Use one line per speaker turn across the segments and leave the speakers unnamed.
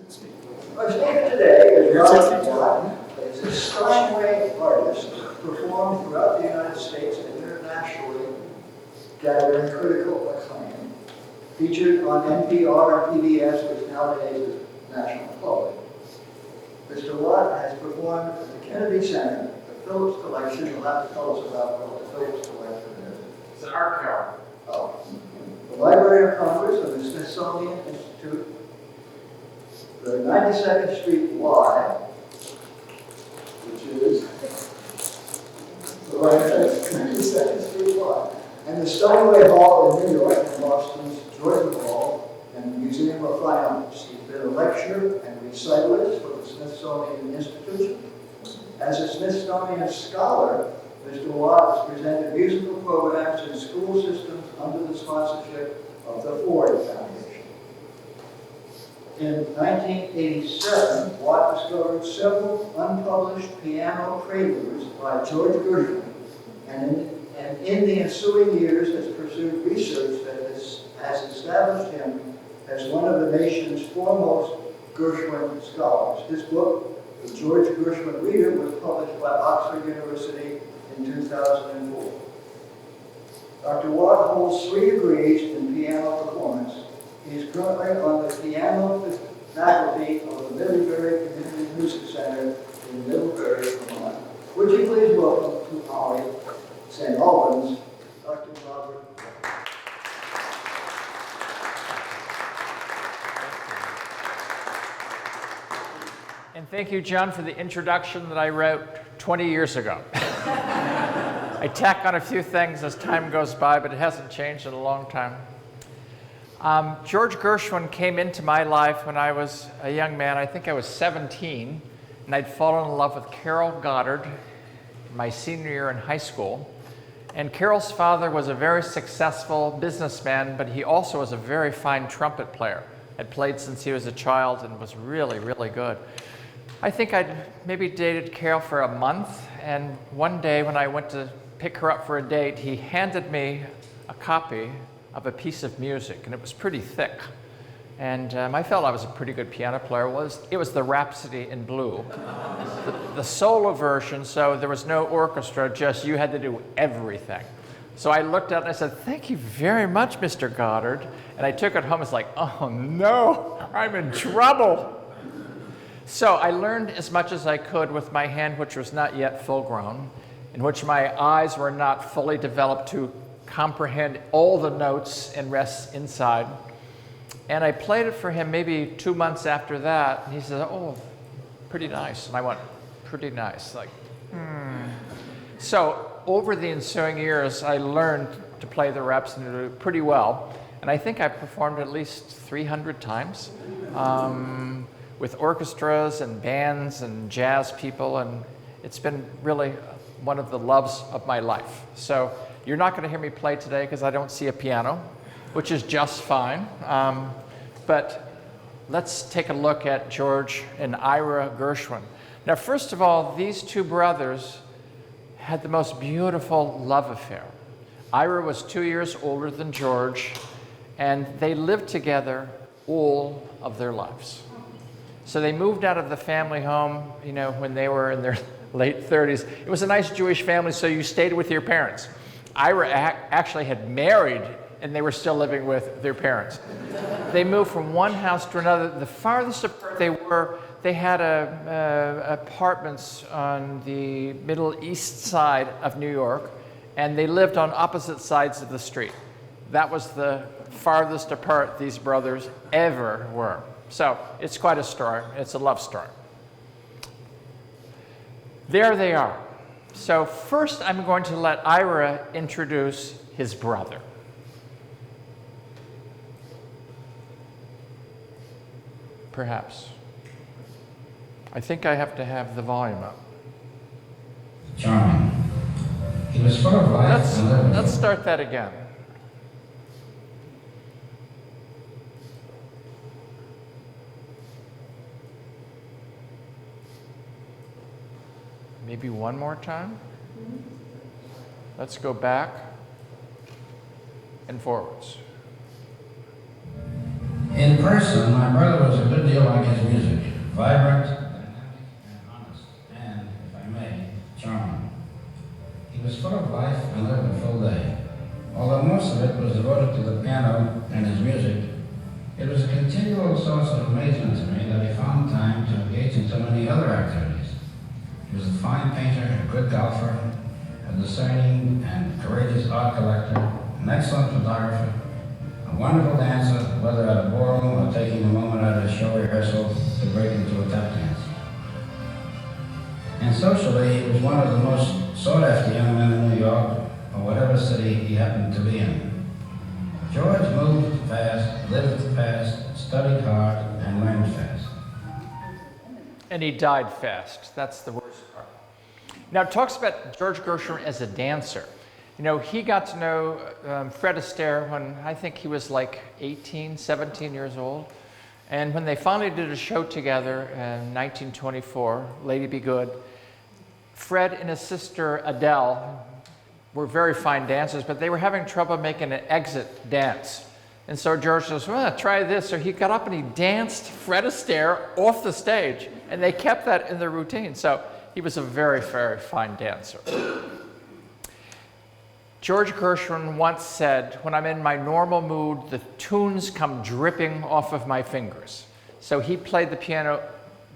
Our speaker today is Robert Wyatt. He's a Steinway artist, performed throughout the United States and internationally, gathering critical acclaim. Featured on NPR and PBS, which nowadays is National Public. Mr. Wyatt has performed at the Kennedy Center, the Phillips Collection. You'll have to tell us about what the Phillips Collection is.
It's an art gallery.
Oh. The Library of Congress of the Smithsonian Institute, the 92nd Street Y, which is the 92nd Street Y, and the Steinway Hall in New York and Boston's Georgia Hall and the Museum of Fine Arts. He's been a lecturer and reciterist for the Smithsonian Institution. As a Smithsonian scholar, Mr. Wyatt has presented musical programs in school systems under the sponsorship of the Ford Foundation. In 1987, Wyatt discovered several unpublished piano preludes by George Gershwin, and in the ensuing years has pursued research that has established him as one of the nation's foremost Gershwin scholars. His book, The George Gershwin Reader, was published by Oxford University in 2004. Dr. Wyatt holds 3 degrees in piano performance. He is currently on the piano faculty of the Middlebury Community Music Center in Middlebury, Vermont. Would you please welcome to OLLI, St. Albans, Dr. Robert Wyatt.
And thank you, John, for the introduction that I wrote 20 years ago. I tack on a few things as time goes by, but it hasn't changed in a long time. George Gershwin came into my life when I was a young man. I think I was 17, and I'd fallen in love with Carol Goddard my senior year in high school. And Carol's father was a very successful businessman, but he also was a very fine trumpet player. Had played since he was a child and was really, really good. I think I'd maybe dated Carol for a month, and one day when I went to pick her up for a date, he handed me a copy of a piece of music, and it was pretty thick. And I felt I was a pretty good piano player. It was the Rhapsody in Blue, the solo version, so there was no orchestra, just you had to do everything. So I looked at it and I said, "Thank you very much, Mr. Goddard." And I took it home. It's like, oh no, I'm in trouble. So I learned as much as I could with my hand, which was not yet full grown, in which my eyes were not fully developed to comprehend all the notes and rests inside. And I played it for him maybe 2 months after that, and he said, "Oh, pretty nice." And I went, "Pretty nice," like, So over the ensuing years, I learned to play the Rhapsody pretty well, and I think I performed at least 300 times with orchestras and bands and jazz people, and it's been really one of the loves of my life. So you're not going to hear me play today because I don't see a piano, which is just fine. But let's take a look at George and Ira Gershwin. Now, first of all, these 2 brothers had the most beautiful love affair. Ira was 2 years older than George, and they lived together all of their lives. So they moved out of the family home, when they were in their late 30s. It was a nice Jewish family, so you stayed with your parents. Ira actually had married, and they were still living with their parents. They moved from one house to another. The farthest apart they had apartments on the Middle East side of New York, and they lived on opposite sides of the street. That was the farthest apart these brothers ever were. So it's quite a story. It's a love story. There they are. So first I'm going to let Ira introduce his brother. Perhaps. I think I have to have the volume up.
Charming. He was full of life and living.
Let's start that again. Maybe one more time. Let's go back and forwards.
In person, my brother was a good deal like his music, vibrant, dynamic, and honest, and, if I may, charming. He was full of life and lived a full day. Although most of it was devoted to the piano and his music, it was a continual source of amazement to me that he found time to engage in so many other activities. He was a fine painter, a good golfer, a discerning and courageous art collector, an excellent photographer, a wonderful dancer, whether at a ballroom or taking a moment at a show rehearsal to break into a tap dance. And socially, he was one of the most sought-after young men in New York, or whatever city he happened to be in. George moved fast, lived fast, studied hard, and learned fast.
And he died fast. That's the worst part. Now, it talks about George Gershwin as a dancer. You know, he got to know Fred Astaire when I think he was like 18, 17 years old. And when they finally did a show together in 1924, Lady Be Good, Fred and his sister Adele were very fine dancers, but they were having trouble making an exit dance. And so George says, well, try this. So he got up and he danced Fred Astaire off the stage, and they kept that in their routine. So he was a very, very fine dancer. George Gershwin once said, when I'm in my normal mood, the tunes come dripping off of my fingers. So he played the piano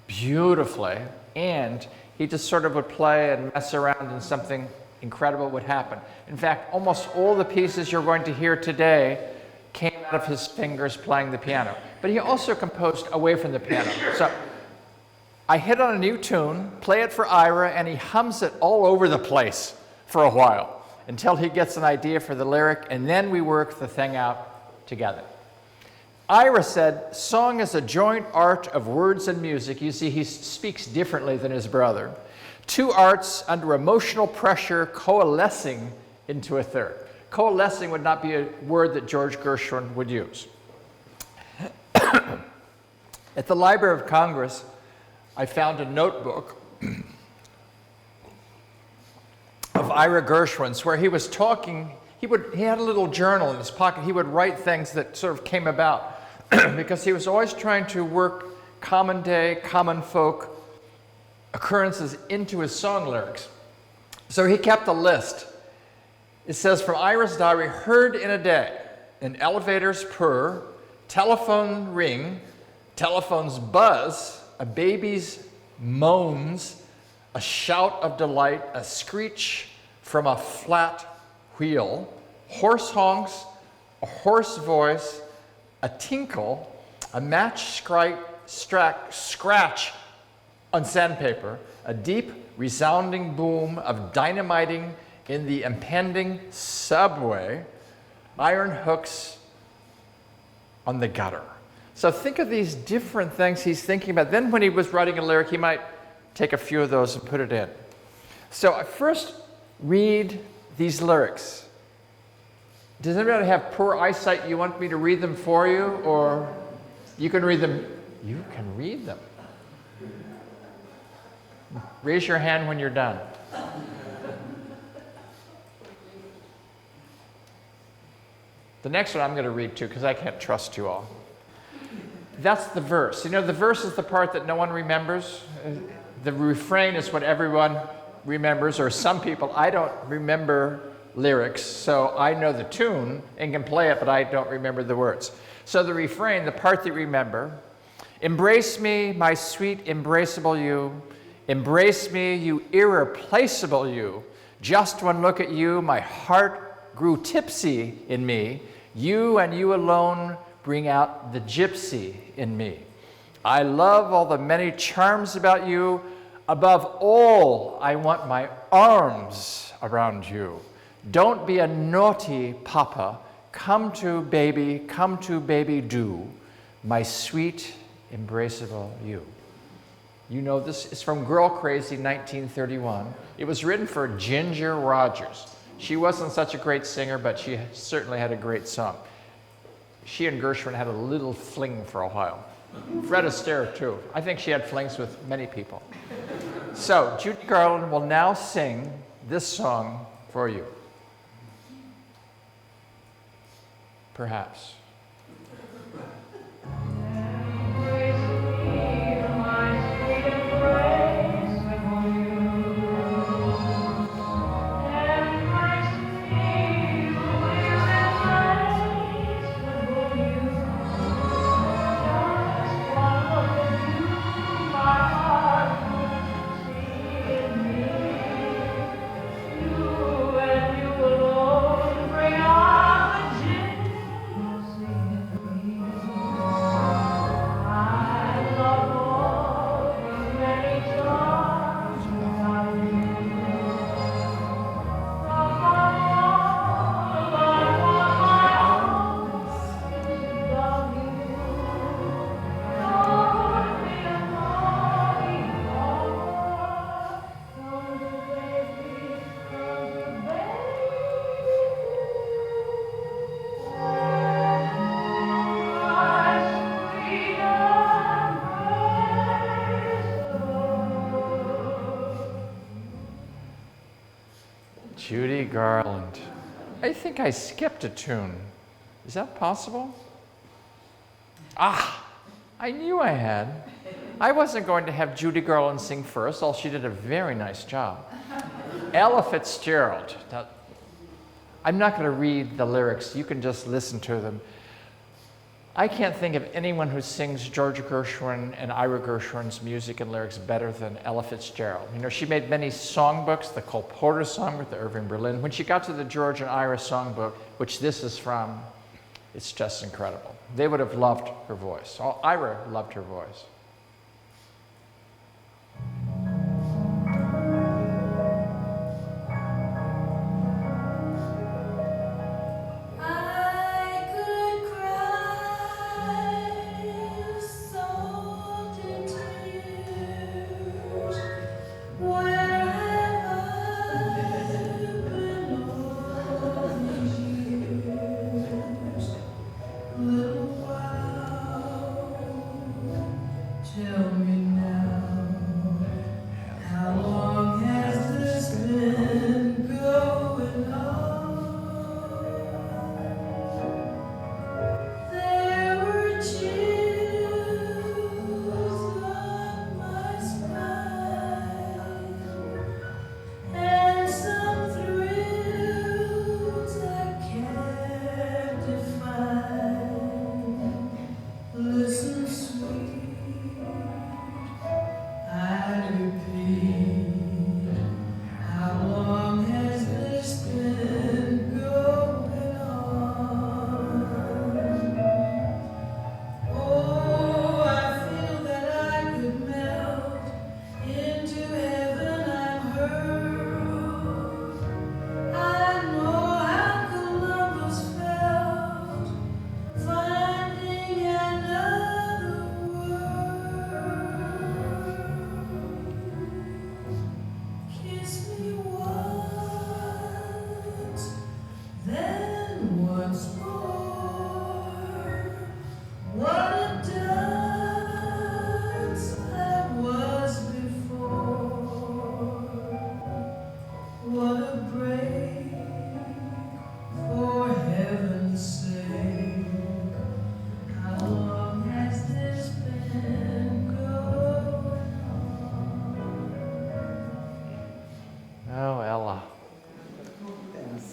beautifully, and he just sort of would play and mess around and something incredible would happen. In fact, almost all the pieces you're going to hear today came out of his fingers playing the piano. But he also composed away from the piano. So I hit on a new tune, play it for Ira, and he hums it all over the place for a while until he gets an idea for the lyric, and then we work the thing out together. Ira said, song is a joint art of words and music. You see, he speaks differently than his brother. Two arts under emotional pressure coalescing into a third. Coalescing would not be a word that George Gershwin would use. At the Library of Congress, I found a notebook of Ira Gershwin's where he was talking. He had a little journal in his pocket. He would write things that sort of came about because he was always trying to work common day, common folk occurrences into his song lyrics. So he kept a list. It says, from Ira's diary, heard in a day, an elevator's purr, telephone ring, telephone's buzz, a baby's moans, a shout of delight, a screech from a flat wheel, horse honks, a hoarse voice, a tinkle, a match scratch on sandpaper, a deep, resounding boom of dynamiting in the impending subway, iron hooks on the gutter. So think of these different things he's thinking about. Then when he was writing a lyric, he might take a few of those and put it in. So I first read these lyrics. Does anybody have poor eyesight? You want me to read them for you, or you can read them? You can read them. Raise your hand when you're done. The next one I'm going to read too, because I can't trust you all. That's the verse. You know, the verse is the part that no one remembers. The refrain is what everyone remembers, or some people. I don't remember lyrics, so I know the tune and can play it, but I don't remember the words. So the refrain, the part that you remember, embrace me, my sweet, embraceable you. Embrace me, you irreplaceable you. Just one look at you, my heart grew tipsy in me. You and you alone bring out the gypsy in me. I love all the many charms about you. Above all, I want my arms around you. Don't be a naughty papa. Come to baby do. My sweet, embraceable you. You know this is from Girl Crazy, 1931. It was written for Ginger Rogers. She wasn't such a great singer, but she certainly had a great song. She and Gershwin had a little fling for a while. Fred Astaire, too. I think she had flings with many people. So, Judy Garland will now sing this song for you. Perhaps. Judy Garland. I think I skipped a tune. Is that possible? Ah, I knew I had. I wasn't going to have Judy Garland sing first, although she did a very nice job. Ella Fitzgerald. Now, I'm not going to read the lyrics. You can just listen to them. I can't think of anyone who sings George Gershwin and Ira Gershwin's music and lyrics better than Ella Fitzgerald. You know, she made many songbooks, the Cole Porter songbook, the Irving Berlin. When she got to the George and Ira songbook, which this is from, it's just incredible. They would have loved her voice. Oh, Ira loved her voice.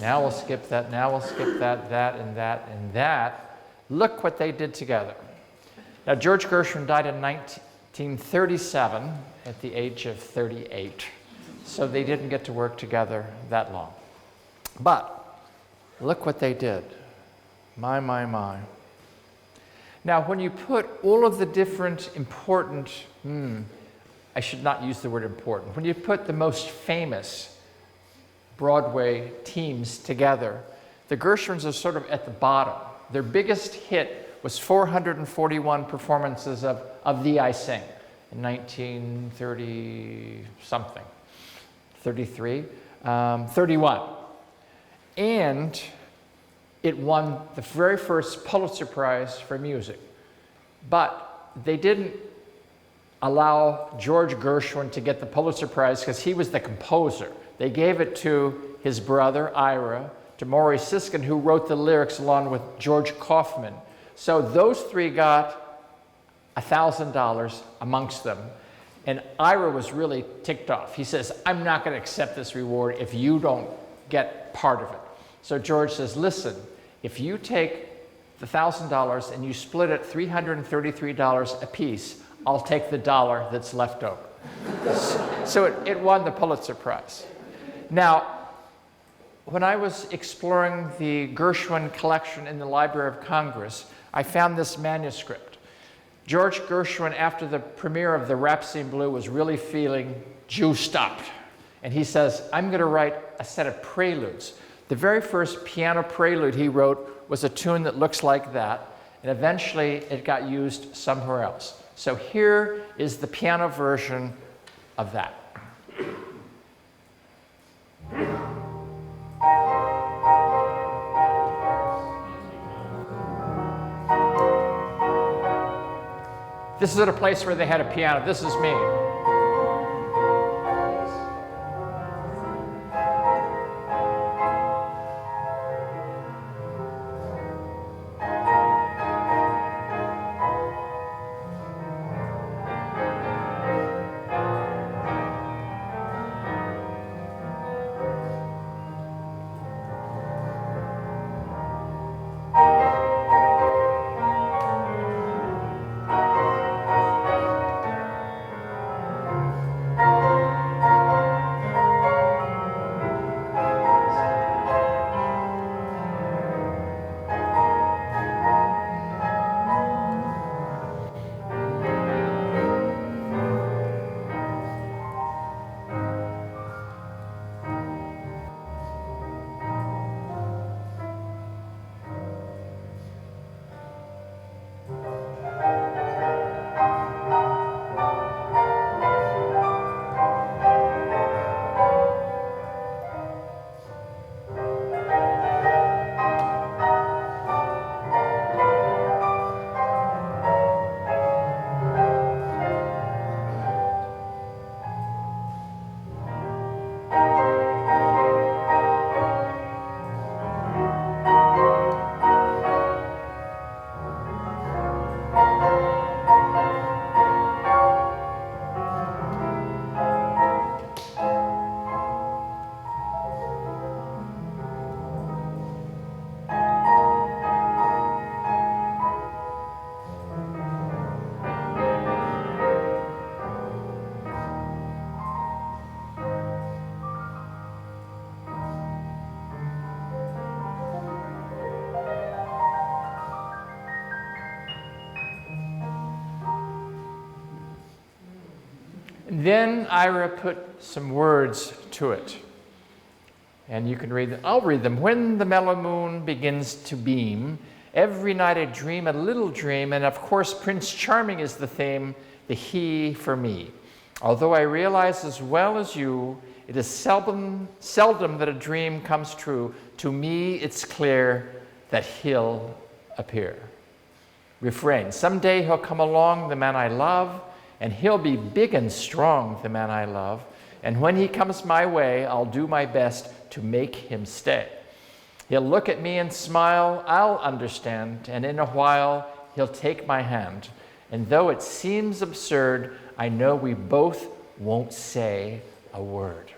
Now we'll skip that, now we'll skip that, and that. Look what they did together. Now, George Gershwin died in 1937 at the age of 38, so they didn't get to work together that long. But look what they did. My, my, my. Now, when you put all of the different important, I should not use the word important, when you put the most famous Broadway teams together, the Gershwins are sort of at the bottom. Their biggest hit was 441 performances of The I Sing in 1930-something, 31. And it won the very first Pulitzer Prize for music. But they didn't allow George Gershwin to get the Pulitzer Prize because he was the composer. They gave it to his brother, Ira, to Maury Siskin, who wrote the lyrics along with George Kaufman. So those three got $1,000 amongst them. And Ira was really ticked off. He says, I'm not going to accept this reward if you don't get part of it. So George says, listen, if you take the $1,000 and you split it $333 apiece, I'll take the dollar that's left over. So it won the Pulitzer Prize. Now, when I was exploring the Gershwin collection in the Library of Congress, I found this manuscript. George Gershwin, after the premiere of the Rhapsody in Blue, was really feeling juiced up. And he says, I'm going to write a set of preludes. The very first piano prelude he wrote was a tune that looks like that, and eventually it got used somewhere else. So here is the piano version of that. This is at a place where they had a piano. This is me. And then Ira put some words to it. And you can read them. I'll read them. When the mellow moon begins to beam, every night I dream a little dream, and of course Prince Charming is the theme, the he for me. Although I realize as well as you, it is seldom that a dream comes true. To me, it's clear that he'll appear. Refrain. Someday he'll come along, the man I love, and he'll be big and strong, the man I love. And when he comes my way, I'll do my best to make him stay. He'll look at me and smile, I'll understand, and in a while, he'll take my hand. And though it seems absurd, I know we both won't say a word.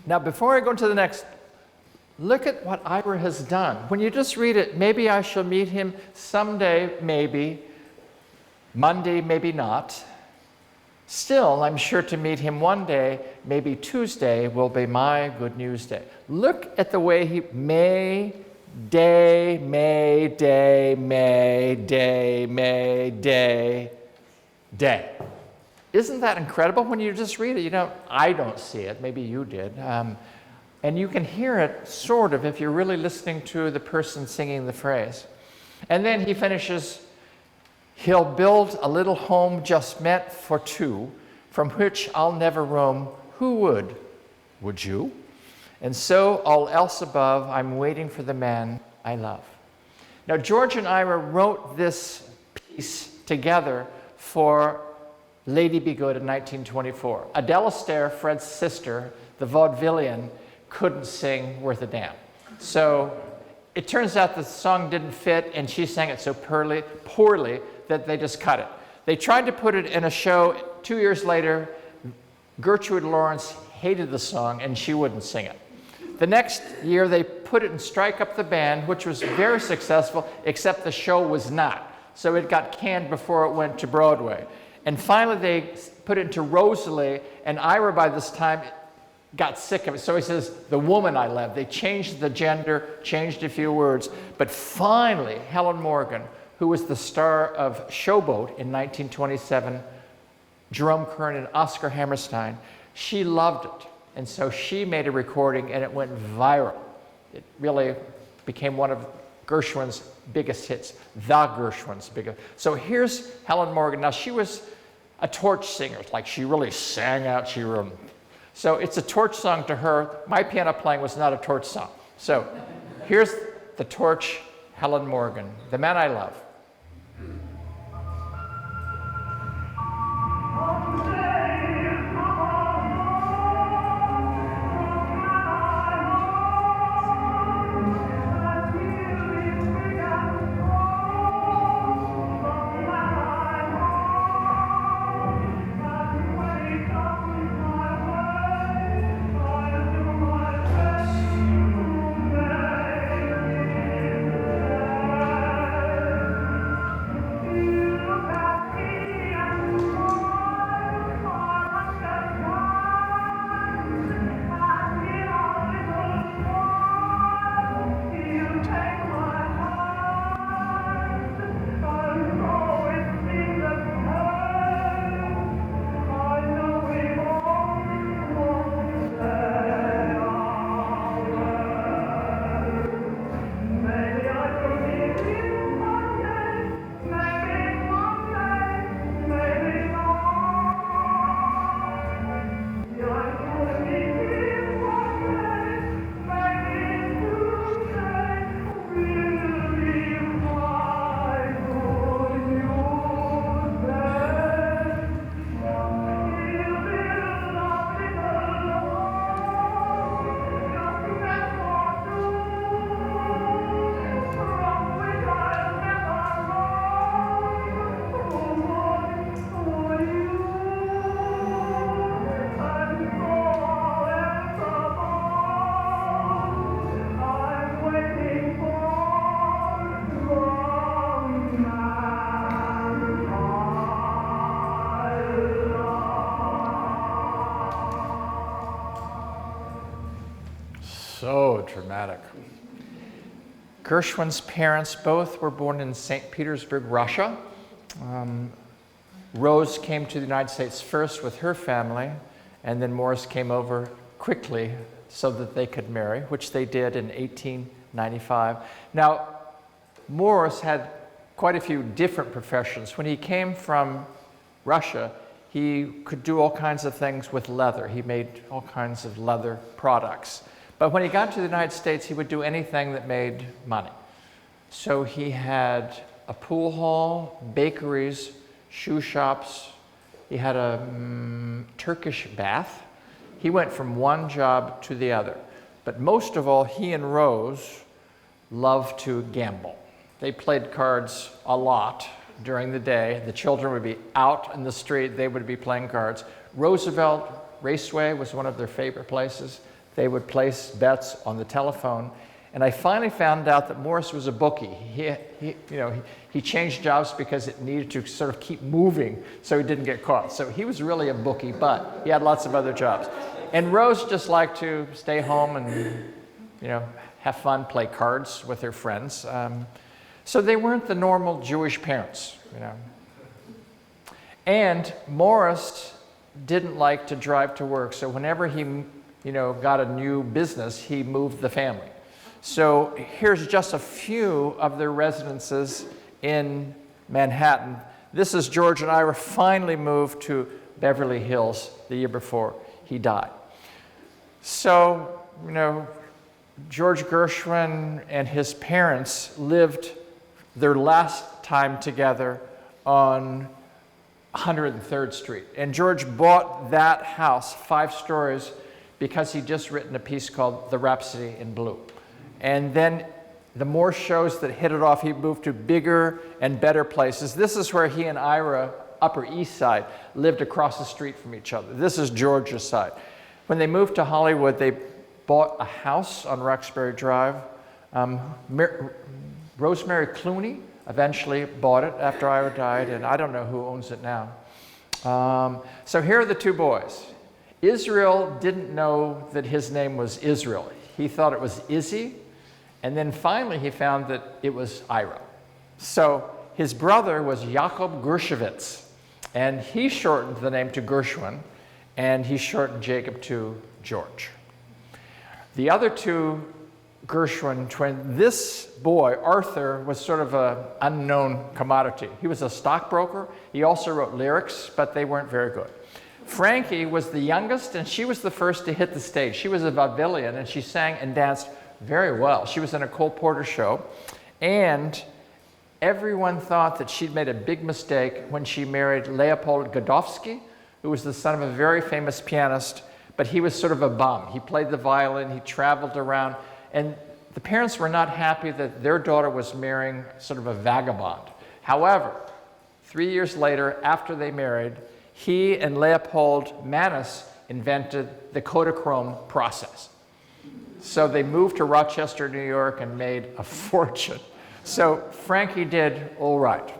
Now, before I go into the next, look at what Ira has done. When you just read it, maybe I shall meet him someday, maybe, Monday, maybe not. Still, I'm sure to meet him one day, maybe Tuesday will be my good news day. Look at the way he, May, day, May, day, May, day, May, day, day. Isn't that incredible? When you just read it, I don't see it, maybe you did. And you can hear it sort of if you're really listening to the person singing the phrase. And then he finishes, he'll build a little home just meant for two, from which I'll never roam. Who would? Would you? And so, all else above, I'm waiting for the man I love. Now, George and Ira wrote this piece together for Lady Be Good in 1924. Adele Astaire, Fred's sister, the vaudevillian, couldn't sing worth a damn. So it turns out the song didn't fit, and she sang it so poorly that they just cut it. They tried to put it in a show 2 years later. Gertrude Lawrence hated the song, and she wouldn't sing it. The next year, they put it in Strike Up the Band, which was very successful, except the show was not. So it got canned before it went to Broadway. And finally, they put it into Rosalie, and Ira, by this time, got sick of it. So he says, the woman I love. They changed the gender, changed a few words. But finally, Helen Morgan, who was the star of Showboat in 1927, Jerome Kern and Oscar Hammerstein, she loved it. And so she made a recording, and it went viral. It really became one of Gershwin's biggest hits, the Gershwin's biggest. So here's Helen Morgan. Now, she was a torch singer. Like, she really sang out. So it's a torch song to her. My piano playing was not a torch song. So here's the torch, Helen Morgan, the man I love. So dramatic. Gershwin's parents both were born in St. Petersburg, Russia. Rose came to the United States first with her family, and then Morris came over quickly so that they could marry, which they did in 1895. Now, Morris had quite a few different professions. When he came from Russia, he could do all kinds of things with leather. He made all kinds of leather products. But when he got to the United States, he would do anything that made money. So he had a pool hall, bakeries, shoe shops. He had a Turkish bath. He went from one job to the other. But most of all, he and Rose loved to gamble. They played cards a lot during the day. The children would be out in the street. They would be playing cards. Roosevelt Raceway was one of their favorite places. They would place bets on the telephone. And I finally found out that Morris was a bookie. He changed jobs because it needed to sort of keep moving so he didn't get caught. So he was really a bookie, but he had lots of other jobs. And Rose just liked to stay home and, have fun, play cards with her friends. So they weren't the normal Jewish parents, And Morris didn't like to drive to work. So whenever he, got a new business, he moved the family. So here's just a few of their residences in Manhattan. This is George and Ira finally moved to Beverly Hills the year before he died. So, George Gershwin and his parents lived their last time together on 103rd Street. And George bought that house, 5 stories, because he'd just written a piece called The Rhapsody in Blue. And then the more shows that hit it off, he moved to bigger and better places. This is where he and Ira, Upper East Side, lived across the street from each other. This is George's side. When they moved to Hollywood, they bought a house on Roxbury Drive. Rosemary Clooney eventually bought it after Ira died, and I don't know who owns it now. So here are the 2 boys. Israel didn't know that his name was Israel. He thought it was Izzy, and then finally he found that it was Ira. So his brother was Jakob Gershwitz, and he shortened the name to Gershwin, and he shortened Jacob to George. The other 2 Gershwin twins, this boy, Arthur, was sort of an unknown commodity. He was a stockbroker. He also wrote lyrics, but they weren't very good. Frankie was the youngest, and she was the first to hit the stage. She was a vaudevillian, and she sang and danced very well. She was in a Cole Porter show, and everyone thought that she'd made a big mistake when she married Leopold Godowsky, who was the son of a very famous pianist, but he was sort of a bum. He played the violin, he traveled around, and the parents were not happy that their daughter was marrying sort of a vagabond. However, 3 years later, after they married, he and Leopold Mannes invented the Kodachrome process. So they moved to Rochester, New York, and made a fortune. So Frankie did all right.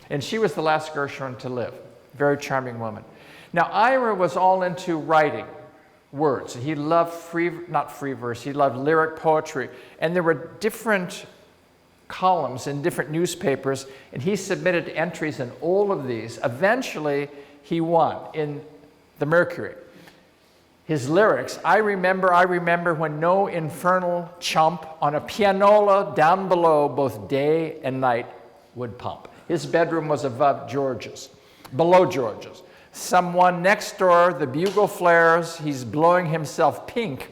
And she was the last Gershwin to live. Very charming woman. Now, Ira was all into writing words. He loved not free verse, he loved lyric poetry. And there were different columns in different newspapers, and he submitted entries in all of these. Eventually, he won in the Mercury. His lyrics, I remember when no infernal chump on a pianola down below both day and night would pump. His bedroom was above George's, below George's. Someone next door, the bugle flares, he's blowing himself pink.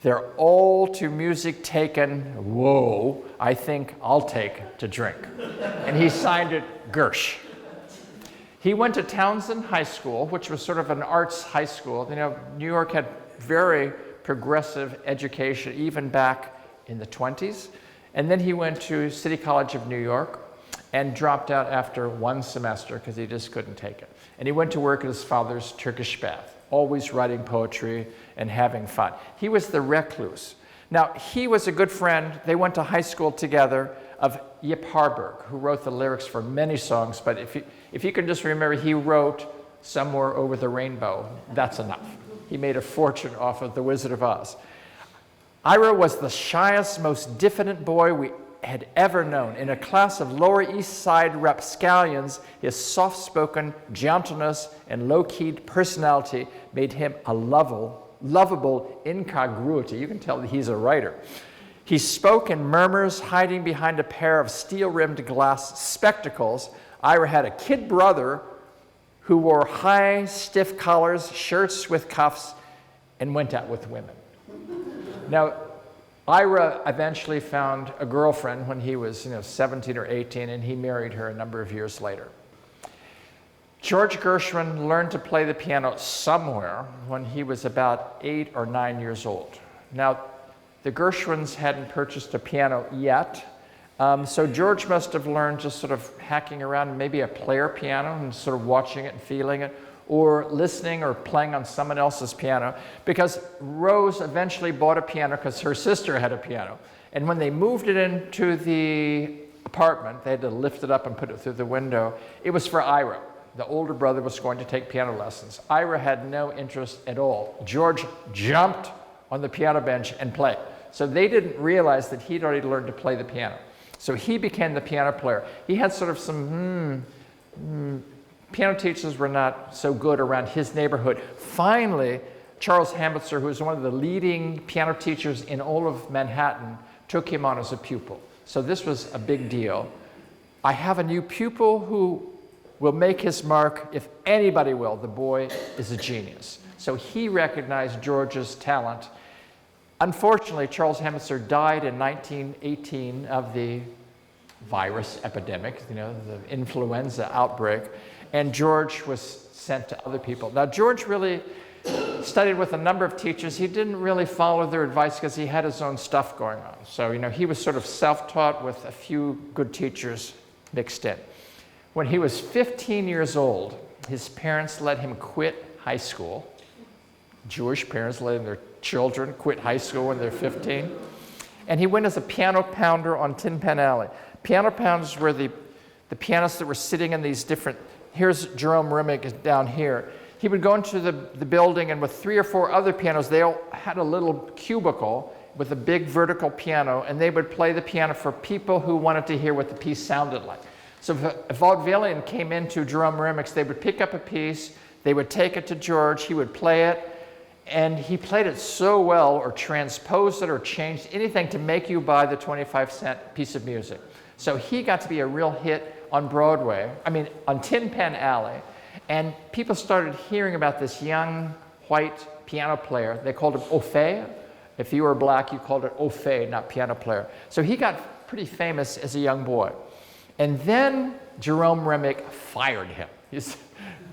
They're all to music taken, whoa, I think I'll take to drink. And he signed it Gersh. He went to Townsend High School, which was sort of an arts high school. New York had very progressive education, even back in the 20s. And then he went to City College of New York and dropped out after 1 semester because he just couldn't take it. And he went to work at his father's Turkish bath, always writing poetry and having fun. He was the recluse. Now, he was a good friend. They went to high school together, of Yip Harburg, who wrote the lyrics for many songs. But if you can just remember, he wrote Somewhere Over the Rainbow. That's enough. He made a fortune off of The Wizard of Oz. Ira was the shyest, most diffident boy we had ever known. In a class of Lower East Side rapscallions, his soft-spoken gentleness and low-keyed personality made him a lovable incongruity. You can tell that he's a writer. He spoke in murmurs, hiding behind a pair of steel-rimmed glass spectacles. Ira had a kid brother who wore high, stiff collars, shirts with cuffs, and went out with women. Now, Ira eventually found a girlfriend when he was 17 or 18, and he married her a number of years later. George Gershwin learned to play the piano somewhere when he was about 8 or 9 years old. Now, the Gershwins hadn't purchased a piano yet, so George must have learned just sort of hacking around maybe a player piano and sort of watching it and feeling it, or listening or playing on someone else's piano, because Rose eventually bought a piano because her sister had a piano. And when they moved it into the apartment, they had to lift it up and put it through the window. It was for Ira. The older brother was going to take piano lessons. Ira had no interest at all. George jumped on the piano bench and played. So they didn't realize that he'd already learned to play the piano. So he became the piano player. He had sort of some piano teachers were not so good around his neighborhood. Finally, Charles Hambitzer, who was one of the leading piano teachers in all of Manhattan, took him on as a pupil. So this was a big deal. I have a new pupil who will make his mark if anybody will. The boy is a genius. So he recognized George's talent. Unfortunately, Charles Hambitzer died in 1918 of the virus epidemic, the influenza outbreak, and George was sent to other people. Now, George really studied with a number of teachers. He didn't really follow their advice because he had his own stuff going on. So, he was sort of self-taught with a few good teachers mixed in. When he was 15 years old, his parents let him quit high school. Jewish parents letting their children quit high school when they're 15. And he went as a piano pounder on Tin Pan Alley. Piano pounders were the pianists that were sitting in these different, here's Jerome Remick down here. He would go into the building, and with 3 or 4 other pianos, they all had a little cubicle with a big vertical piano, and they would play the piano for people who wanted to hear what the piece sounded like. So if a vaudevillian came into Jerome Remick's, they would pick up a piece, they would take it to George, he would play it, and he played it so well, or transposed it, or changed anything to make you buy the 25-cent piece of music. So he got to be a real hit on Broadway, on Tin Pan Alley, and people started hearing about this young white piano player. They called him Au fait. If you were black, you called it Au fait, not piano player. So he got pretty famous as a young boy. And then Jerome Remick fired him.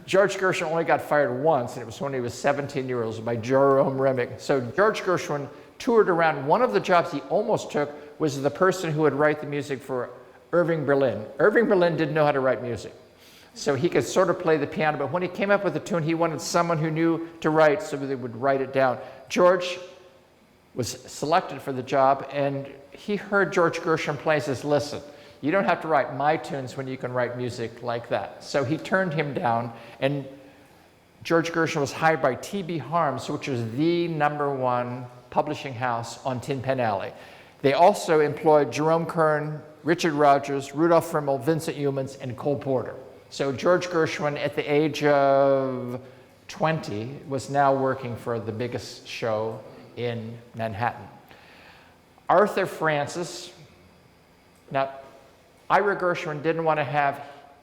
George Gershwin only got fired once, and it was when he was 17 years old by Jerome Remick. So George Gershwin toured around. One of the jobs he almost took was the person who would write the music for Irving Berlin. Irving Berlin didn't know how to write music. So he could sort of play the piano, but when he came up with a tune, he wanted someone who knew to write so they would write it down. George was selected for the job, and he heard George Gershwin play and says, listen, you don't have to write my tunes when you can write music like that. So he turned him down, and George Gershwin was hired by T.B. Harms, which was the #1 publishing house on Tin Pan Alley. They also employed Jerome Kern, Richard Rodgers, Rudolph Frimmel, Vincent Youmans, and Cole Porter. So George Gershwin, at the age of 20, was now working for the biggest show in Manhattan. Arthur Francis, now Ira Gershwin didn't want to have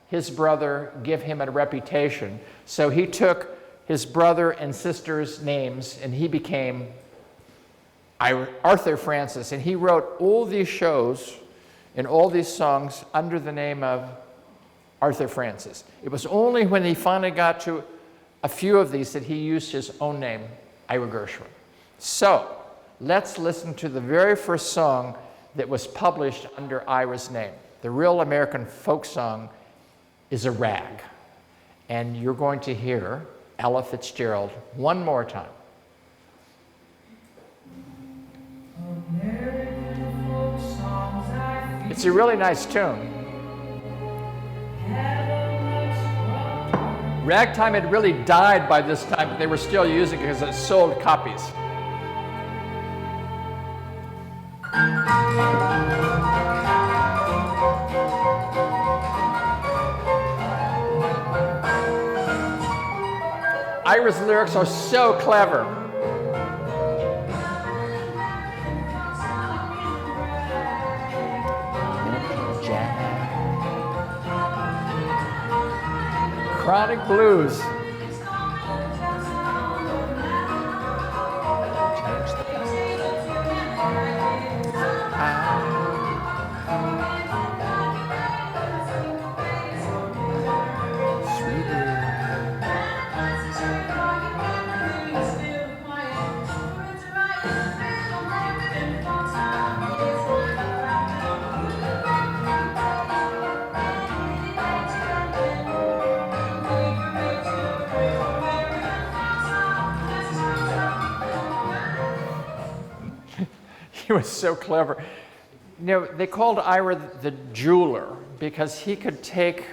his brother give him a reputation, so he took his brother and sister's names and he became Arthur Francis, and he wrote all these shows and all these songs under the name of Arthur Francis. It was only when he finally got to a few of these that he used his own name, Ira Gershwin. So let's listen to the very first song that was published under Ira's name. The real American folk song is a rag. And you're going to hear Ella Fitzgerald one more time. It's a really nice tune. Ragtime had really died by this time, but they were still using it because it sold copies. Ira's lyrics are so clever. Chronic blues. He was so clever. You know, they called Ira the jeweler because he could take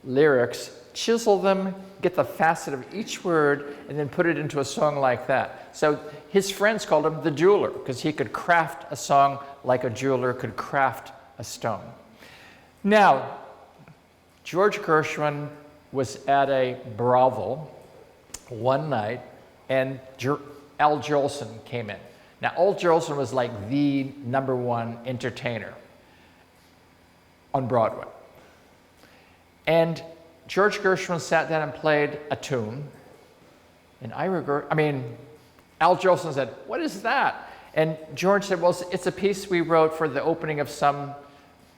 lyrics, chisel them, get the facet of each word, and then put it into a song like that. So his friends called him the jeweler because he could craft a song like a jeweler could craft a stone. Now, George Gershwin was at a brothel one night, and Al Jolson came in. Now, Al Jolson was like the #1 entertainer on Broadway. And George Gershwin sat down and played a tune. And Al Jolson said, "What is that?" And George said, "Well, it's a piece we wrote for the opening of some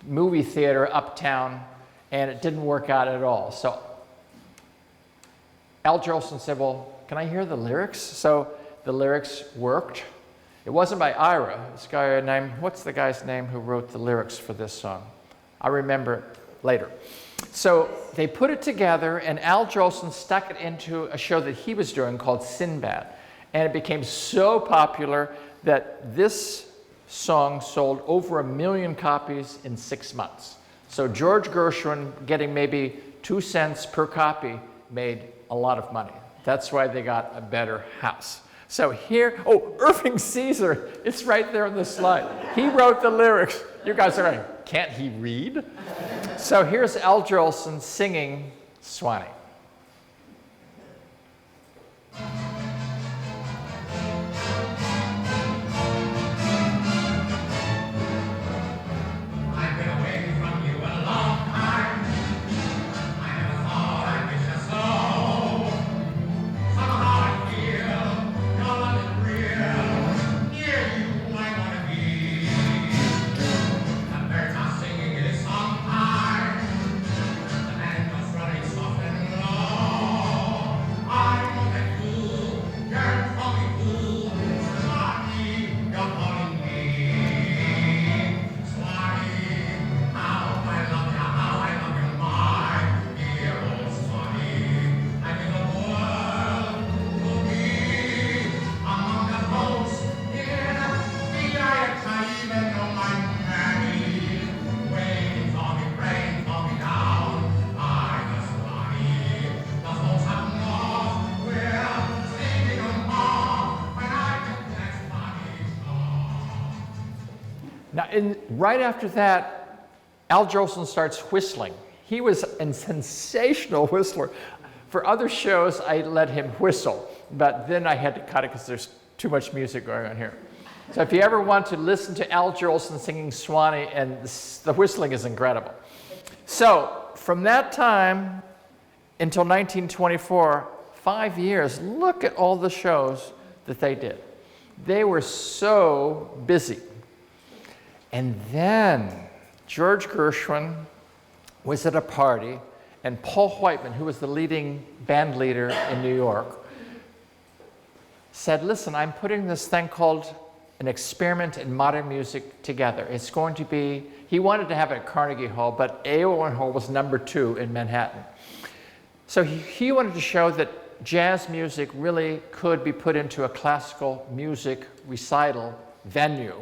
movie theater uptown, and it didn't work out at all." So Al Jolson said, "Well, can I hear the lyrics?" So the lyrics worked. It wasn't by Ira. This guy named, what's the guy's name who wrote the lyrics for this song? I'll remember it later. So they put it together, and Al Jolson stuck it into a show that he was doing called Sinbad. And it became so popular that this song sold over 1 million copies in 6 months. So George Gershwin getting maybe 2 cents per copy made a lot of money. That's why they got a better house. So here, Irving Caesar, it's right there on the slide. He wrote the lyrics. You guys are like, can't he read? So here's Al Jolson singing Swanee. Now, right after that, Al Jolson starts whistling. He was a sensational whistler. For other shows, I let him whistle, but then I had to cut it because there's too much music going on here. So if you ever want to listen to Al Jolson singing Swanee, and the whistling is incredible. So from that time until 1924, 5 years, look at all the shows that they did. They were so busy. And then George Gershwin was at a party, and Paul Whiteman, who was the leading band leader in New York, said, "Listen, I'm putting this thing called an experiment in modern music together. It's going to be," he wanted to have it at Carnegie Hall, but AON Hall was #2 in Manhattan. So he wanted to show that jazz music really could be put into a classical music recital venue.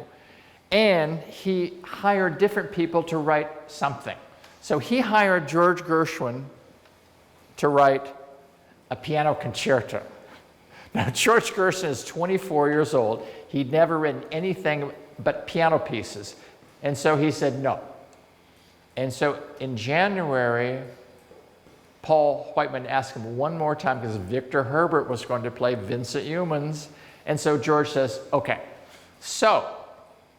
And he hired different people to write something. So he hired George Gershwin to write a piano concerto. Now, George Gershwin is 24 years old. He'd never written anything but piano pieces. And so he said no. And so in January, Paul Whiteman asked him one more time because Victor Herbert was going to play Vincent Youmans. And so George says, okay. So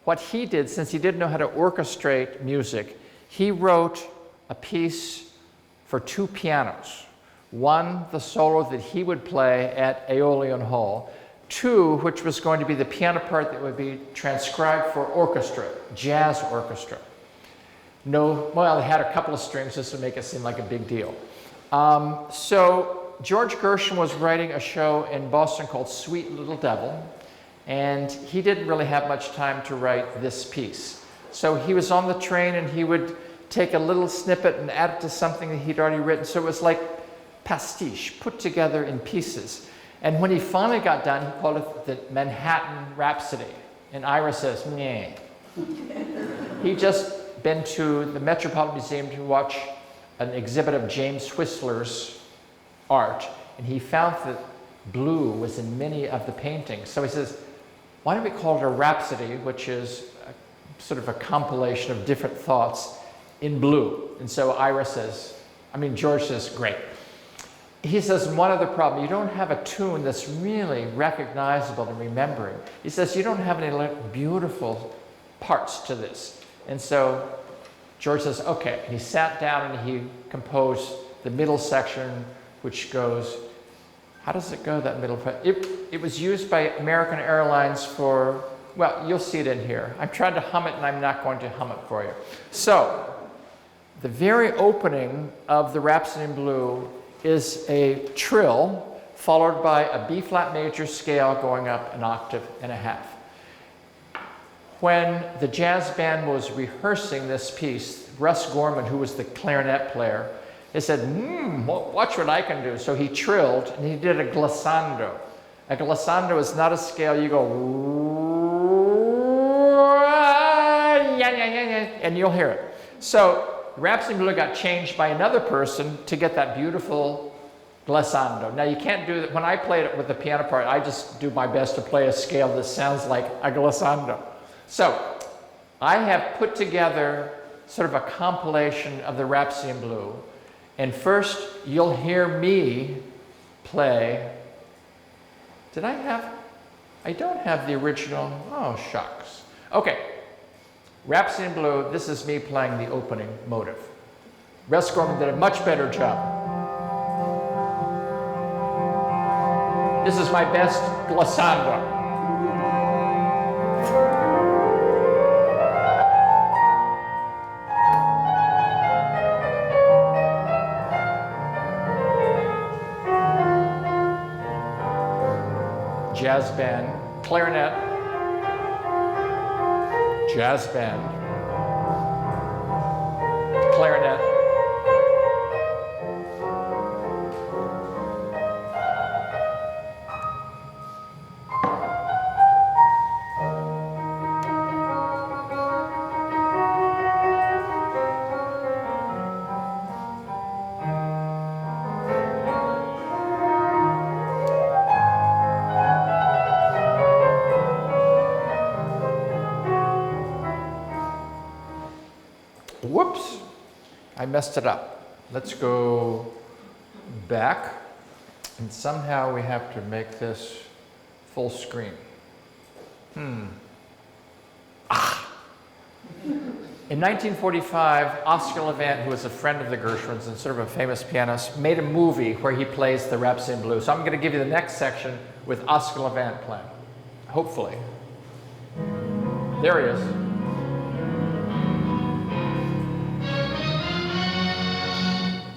what he did, since he didn't know how to orchestrate music, he wrote a piece for 2 pianos. One, the solo that he would play at Aeolian Hall. 2, which was going to be the piano part that would be transcribed for orchestra, jazz orchestra. No, well, it had a couple of strings just to make it seem like a big deal. So George Gershwin was writing a show in Boston called Sweet Little Devil, and he didn't really have much time to write this piece. So he was on the train and he would take a little snippet and add it to something that he'd already written. So it was like pastiche, put together in pieces. And when he finally got done, he called it the Manhattan Rhapsody. And Ira says, nah. He'd just been to the Metropolitan Museum to watch an exhibit of James Whistler's art, and he found that blue was in many of the paintings. So he says, why don't we call it a rhapsody, which is sort of a compilation of different thoughts in blue. And so George says, great. He says, one other problem, you don't have a tune that's really recognizable and remembering. He says, you don't have any beautiful parts to this. And so George says, okay. And he sat down and he composed the middle section, which goes, how does it go, that middle part? It was used by American Airlines for, well, you'll see it in here. I'm trying to hum it and I'm not going to hum it for you. So, the very opening of the Rhapsody in Blue is a trill followed by a B-flat major scale going up 1.5 octaves. When the jazz band was rehearsing this piece, Russ Gorman, who was the clarinet player, he said, watch what I can do. So he trilled and he did a glissando. A glissando is not a scale you go, and you'll hear it. So Rhapsody in Blue got changed by another person to get that beautiful glissando. Now you can't do that. When I played it with the piano part, I just do my best to play a scale that sounds like a glissando. So I have put together sort of a compilation of the Rhapsody in Blue. And first you'll hear me play. I don't have the original. Oh, shucks. Okay. Rhapsody in Blue, this is me playing the opening motive. Russ Gorman did a much better job. This is my best glissando. Jazz band, clarinet, jazz band, clarinet, whoops, I messed it up. Let's go back, and somehow we have to make this full screen. In 1945, Oscar Levant, who was a friend of the Gershwins and sort of a famous pianist, made a movie where he plays the Rhapsody in Blue. So I'm going to give you the next section with Oscar Levant playing, hopefully. There he is.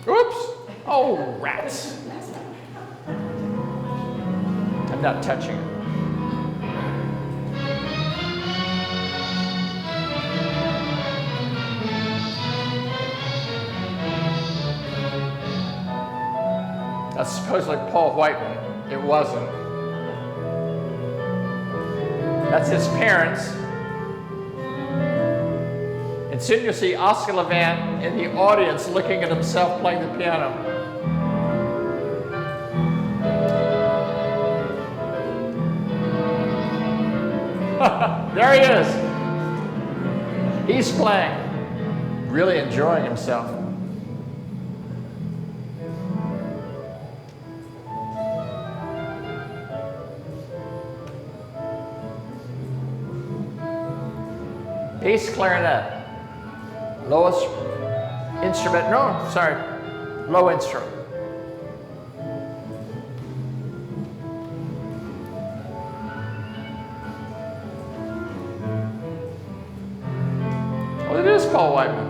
Oops! Oh, rats. I'm not touching it. That's supposedly Paul Whiteman. It wasn't. That's his parents. And soon you'll see Oscar Levant in the audience looking at himself playing the piano. There he is. He's playing. really enjoying himself. Bass clarinet, lowest instrument, no, sorry, low instrument. Oh, it is Paul Whiteman.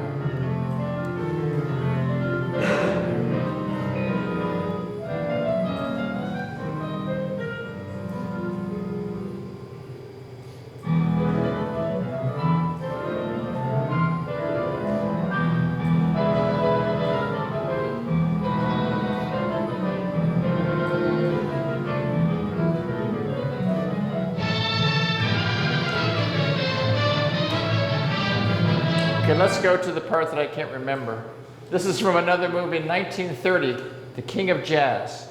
Okay, let's go to the part that I can't remember. This is from another movie, 1930, The King of Jazz.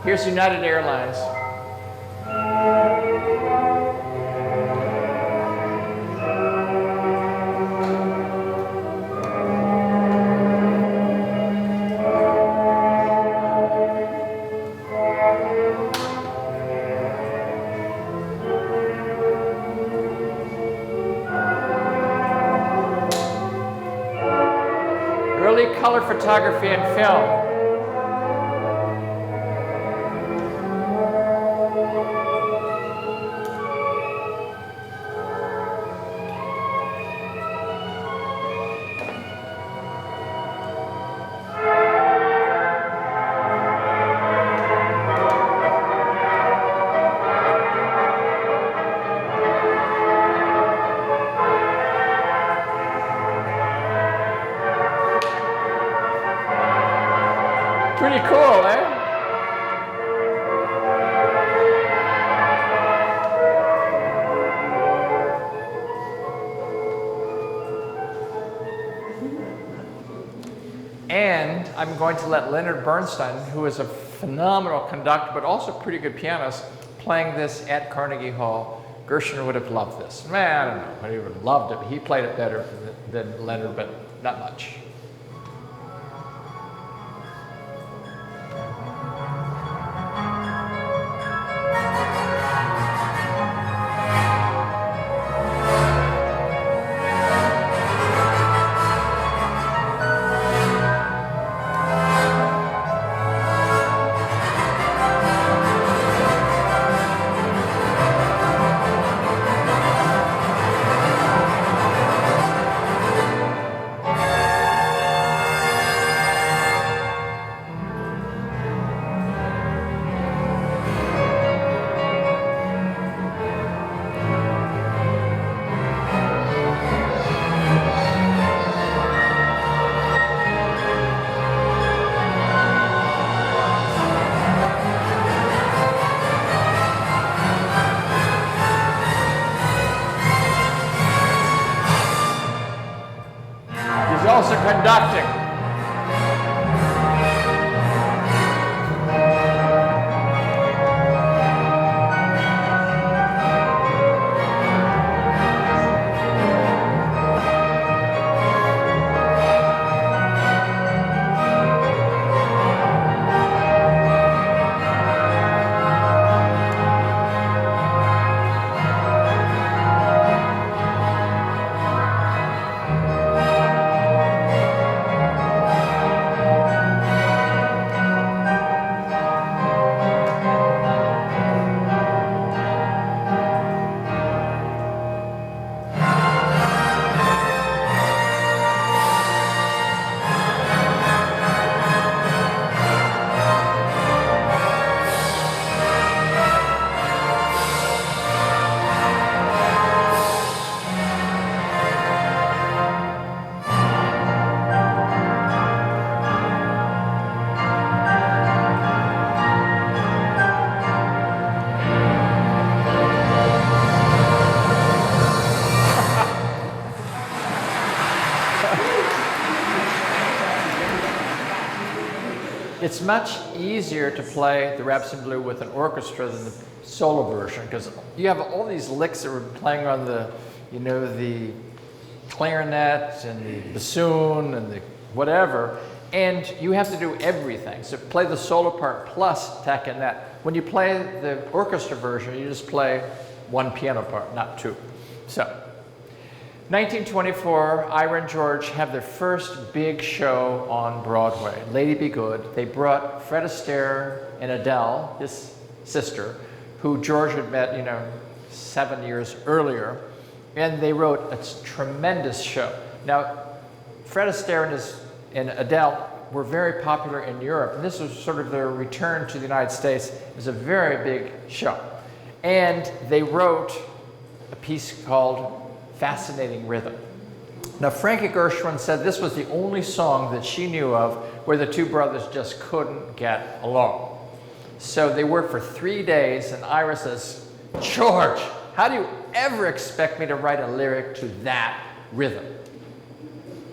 Here's United Airlines. Early color photography and film. Pretty cool, eh? And I'm going to let Leonard Bernstein, who is a phenomenal conductor, but also pretty good pianist, playing this at Carnegie Hall. Gershwin would have loved this. Man, I don't know, but he would have loved it. He played it better than Leonard, but not much. He's also conducting. It's much easier to play the Rhapsody in Blue with an orchestra than the solo version, because you have all these licks that we're playing on the you know, the clarinet and the bassoon and the whatever, and you have to do everything. So play the solo part plus tack in that. When you play the orchestra version, you just play one piano part, not two. So, 1924, Ira and George have their first big show on Broadway, Lady Be Good. They brought Fred Astaire and Adele, his sister, who George had met, you know, 7 years earlier, and they wrote a tremendous show. Now, Fred Astaire and Adele were very popular in Europe, and this was sort of their return to the United States. It was a very big show. And they wrote a piece called Fascinating Rhythm. Now, Frankie Gershwin said this was the only song that she knew of where the two brothers just couldn't get along. So they worked for 3 days, and Ira says, George, how do you ever expect me to write a lyric to that rhythm?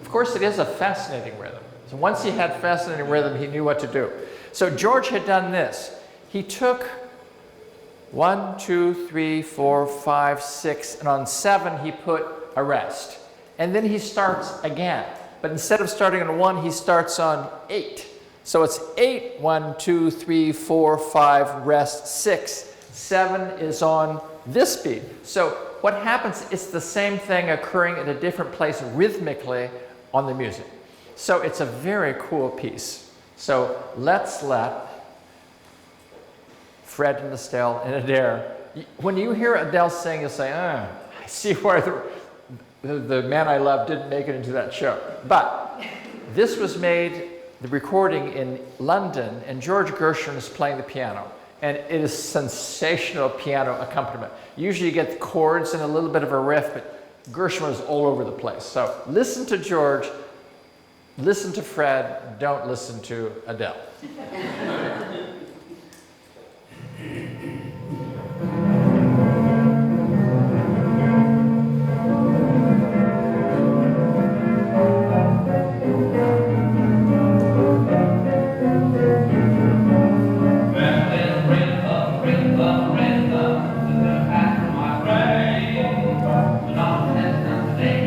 Of course, it is a fascinating rhythm. So once he had fascinating rhythm, he knew what to do. So George had done this. He took 1, 2, 3, 4, 5, 6, and on 7 he put a rest. And then he starts again. But instead of starting on 1, he starts on 8. So it's 8, 1, 2, 3, 4, 5, rest, 6. 7 is on this beat. So what happens, it's the same thing occurring at a different place rhythmically on the music. So it's a very cool piece. So let's let Fred and Estelle and Adair. When you hear Adele sing, you'll say, I see why the Man I Love didn't make it into that show. But this was made, the recording in London, and George Gershwin is playing the piano. And it is sensational piano accompaniment. Usually you get the chords and a little bit of a riff, but Gershwin is all over the place. So listen to George, listen to Fred, don't listen to Adele.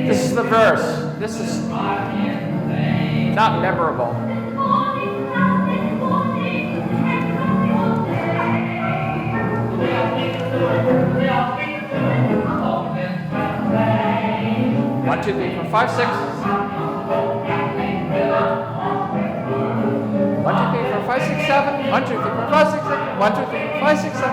This is the verse. This is not memorable. One, two, three, four, five, six. 1, 2, 3, 4, 5, 6, 7. 1, 2, 3, 4, 5, 6, 7. 1, 2, 3, 4, 5, 6, 7.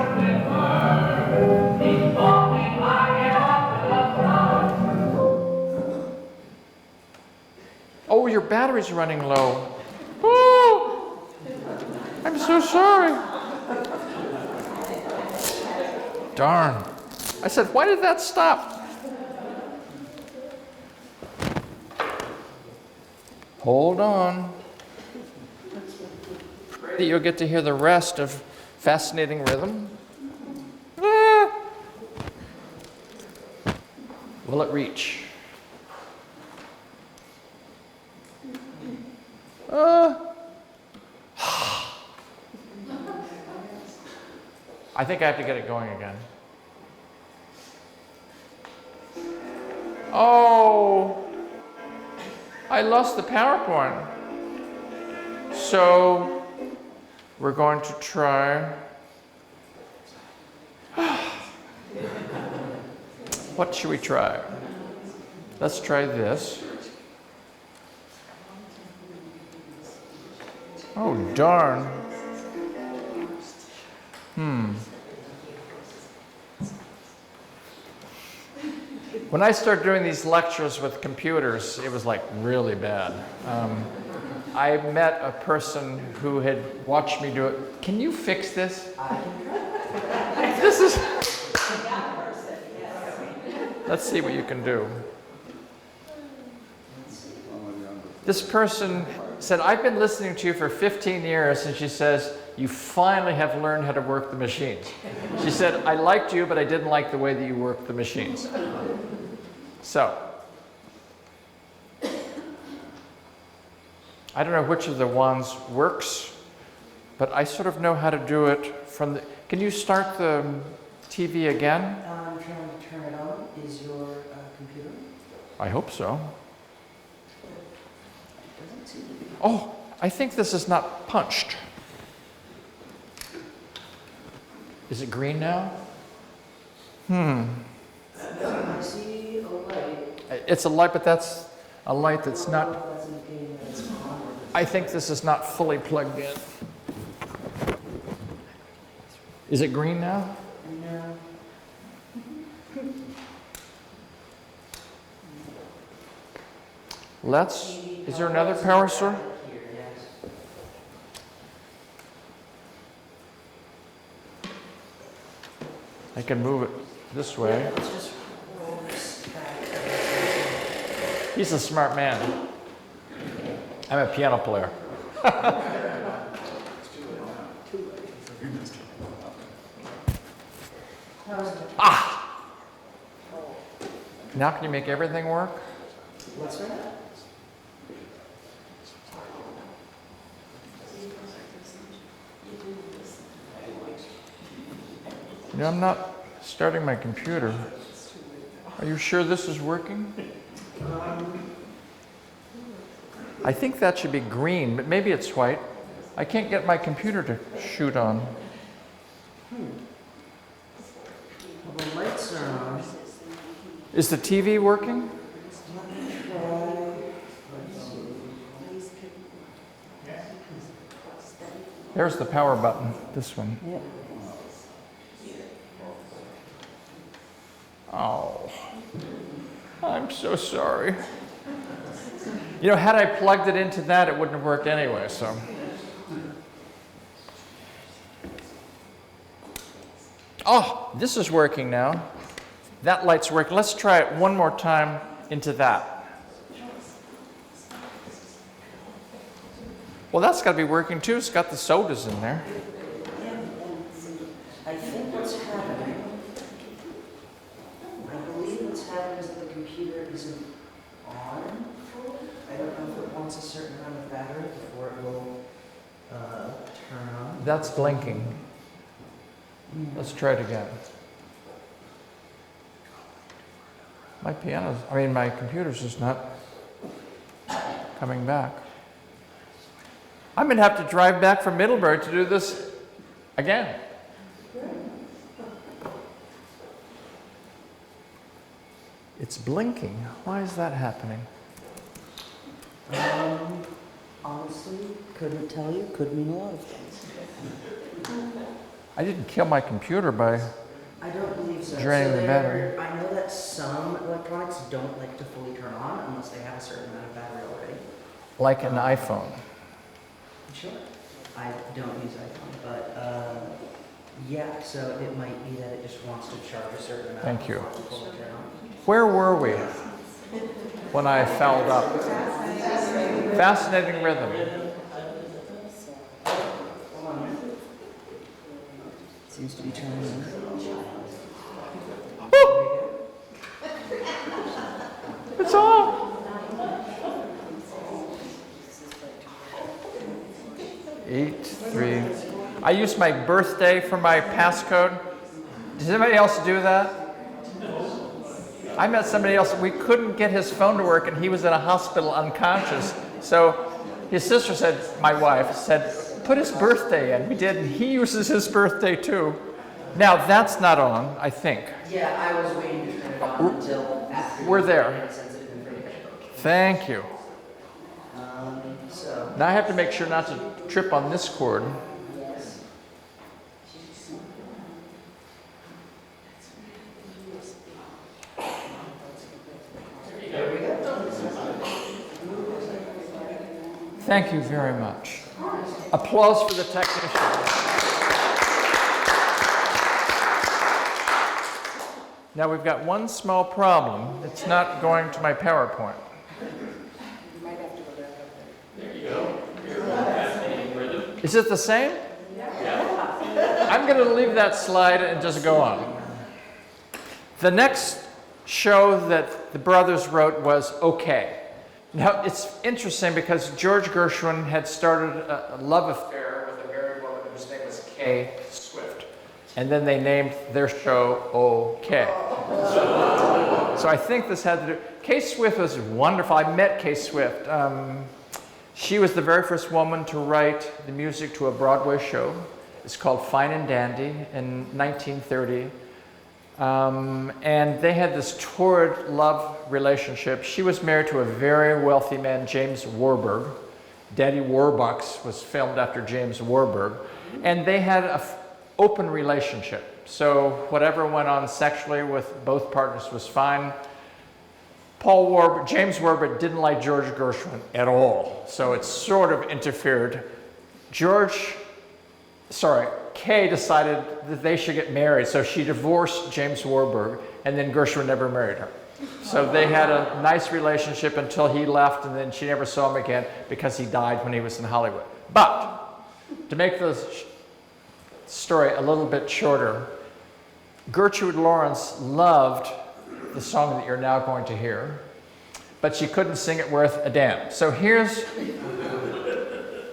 Oh, your battery's running low. Oh, I'm so sorry. Darn. I said, why did that stop? Hold on. You'll get to hear the rest of Fascinating Rhythm. Will it reach? I think I have to get it going again. Oh, I lost the PowerPoint. So we're going to try. What should we try? Let's try this. Oh, darn. When I started doing these lectures with computers, it was like really bad. I met a person who had watched me do it. Can you fix this? This is... Let's see what you can do. This person said, I've been listening to you for 15 years, and she says, you finally have learned how to work the machines. She said, I liked you, but I didn't like the way that you worked the machines. So, I don't know which of the ones works, but I sort of know how to do it from the... Can you start the TV again?
I'm trying to turn it on. Is your computer?
I hope so.
It doesn't seem to be.
Oh, I think this is not punched. Is it green now?
I see a light.
It's a light, but that's a light that's not.
That's indicating that it's on.
I think this is not fully plugged in. Is it green now?
No.
Is there another power source?
Here, yes.
I can move it this way.
Let's just roll this back.
He's a smart man. I'm a piano player. Now can you make everything work?
What's that?
You know, I'm not starting my computer. Are you sure this is working? I think that should be green, but maybe it's white. I can't get my computer to shoot on.
Well, the lights are on.
Is the TV working? There's the power button, this one.
Yep.
Oh, I'm so sorry. You know, had I plugged it into that, it wouldn't have worked anyway, so. Oh, this is working now. That light's working. Let's try it one more time into that. Well, that's got to be working too. It's got the sodas in there.
I think what's happening, I believe what's happening is that the computer isn't on fully. I don't know if it wants a certain amount of battery before it will turn on.
That's blinking. Let's try it again. My computer's just not coming back. I'm going to have to drive back from Middlebury to do this again. It's blinking. Why is that happening?
Honestly, couldn't tell you. Could mean a lot of things.
I didn't kill my computer by...
I don't believe so.
Draining the battery.
I know that some electronics don't like to fully turn on unless they have a certain amount of battery already.
like an iPhone.
Sure. I don't use iPhone, but yeah, so it might be that it just wants to charge a certain amount.
Thank you.
before it will turn on.
Where were we when I fouled up? Fascinating rhythm.
Hold on a minute. Seems to be turning on.
It's off. Eight, three. I used my birthday for my passcode. Does anybody else do that? I met somebody else. We couldn't get his phone to work, and he was in a hospital unconscious. So his sister said, my wife said, put his birthday in. We did, and he uses his birthday too. Now that's not on, I think.
Yeah, I was waiting to turn it on until after.
We're there.
Sensitive information.
Thank you.
So.
Now I have to make sure not to trip on this cord.
Yes. There we go.
Thank you very much. Applause for the technician. Now we've got one small problem. It's not going to my PowerPoint. Is it the same? I'm going to leave that slide and just go on. The next show that the brothers wrote was OK. Now, it's interesting because George Gershwin had started a love affair with a married woman whose name was Kay Swift. And then they named their show OK. So I think this had to do. Kay Swift was wonderful. I met Kay Swift. She was the very first woman to write the music to a Broadway show. It's called Fine and Dandy in 1930. And they had this torrid love relationship. She was married to a very wealthy man, James Warburg. Daddy Warbucks was filmed after James Warburg. And they had an open relationship. So whatever went on sexually with both partners was fine. James Warburg didn't like George Gershwin at all. So it sort of interfered. Kay decided that they should get married, so she divorced James Warburg, and then Gershwin never married her. So they had a nice relationship until he left, and then she never saw him again because he died when he was in Hollywood. But to make the story a little bit shorter, Gertrude Lawrence loved the song that you're now going to hear, but she couldn't sing it worth a damn. So here's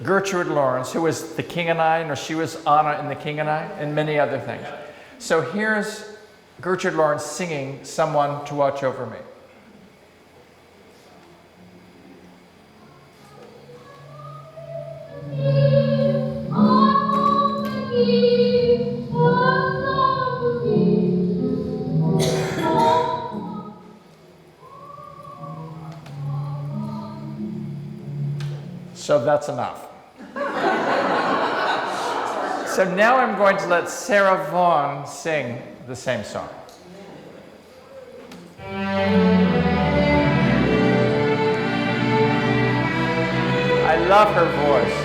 Gertrude Lawrence, who was The King and I, or she was Anna in The King and I, and many other things. So here's Gertrude Lawrence singing Someone to Watch Over Me. So that's enough. So now I'm going to let Sarah Vaughan sing the same song. I love her voice.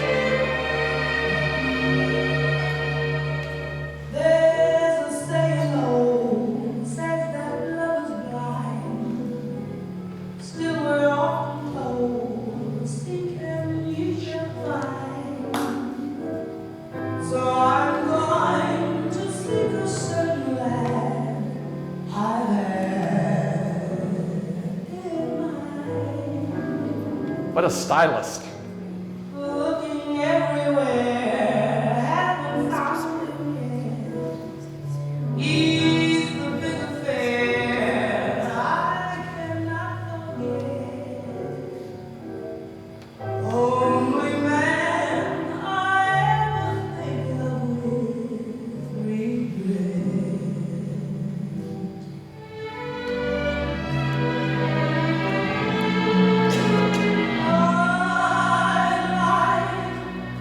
There's a saying old, says that love is blind. Still we're often told, seek and you shall find. So I'm going to seek a certain land I've had in mind.
What a stylist.
Looking everywhere, haven't found him yet. He's the big affair I cannot forget. Only man I ever think of with regret. I'd like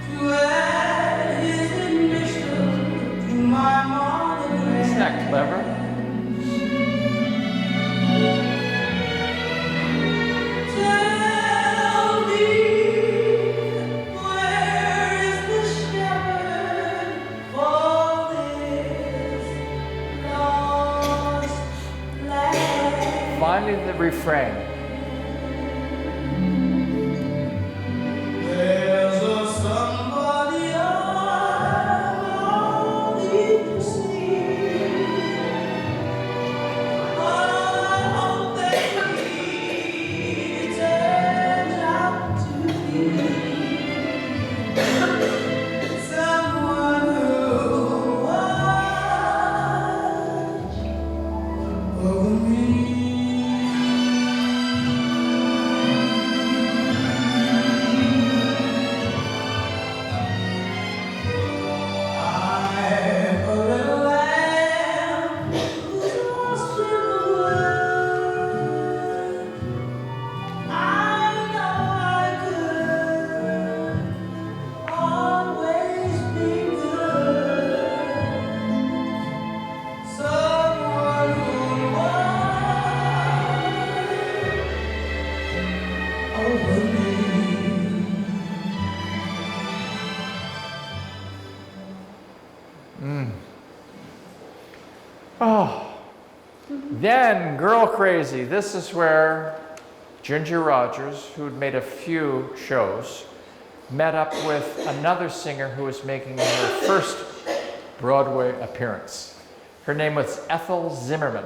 to add his initial to my monogram.
Isn't that clever?
Tell me, where is the shepherd for this lost land?
Finally, the refrain.
There's a somebody I need to see. I hope that he turns out to be someone who watch over me. I'm a little lamb who's lost in the wood. I know I could always be good. Someone who'll watch over me.
Oh. Then Girl Crazy. This is where Ginger Rogers, who'd made a few shows, met up with another singer who was making her first Broadway appearance. Her name was Ethel Zimmerman.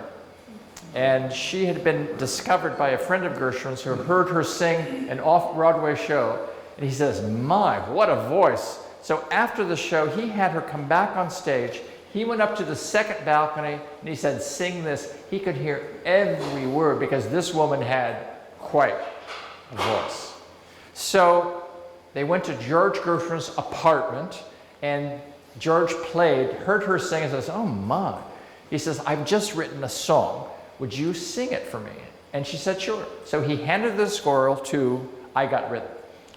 And she had been discovered by a friend of Gershwin's who heard her sing an off-Broadway show. And he says, my, what a voice. So after the show, he had her come back on stage. He went up to the second balcony and he said, sing this. He could hear every word because this woman had quite a voice. So they went to George Gershwin's apartment and George played, heard her sing and says, oh my. He says, I've just written a song. Would you sing it for me? And she said, sure. So he handed the score to I Got Rhythm,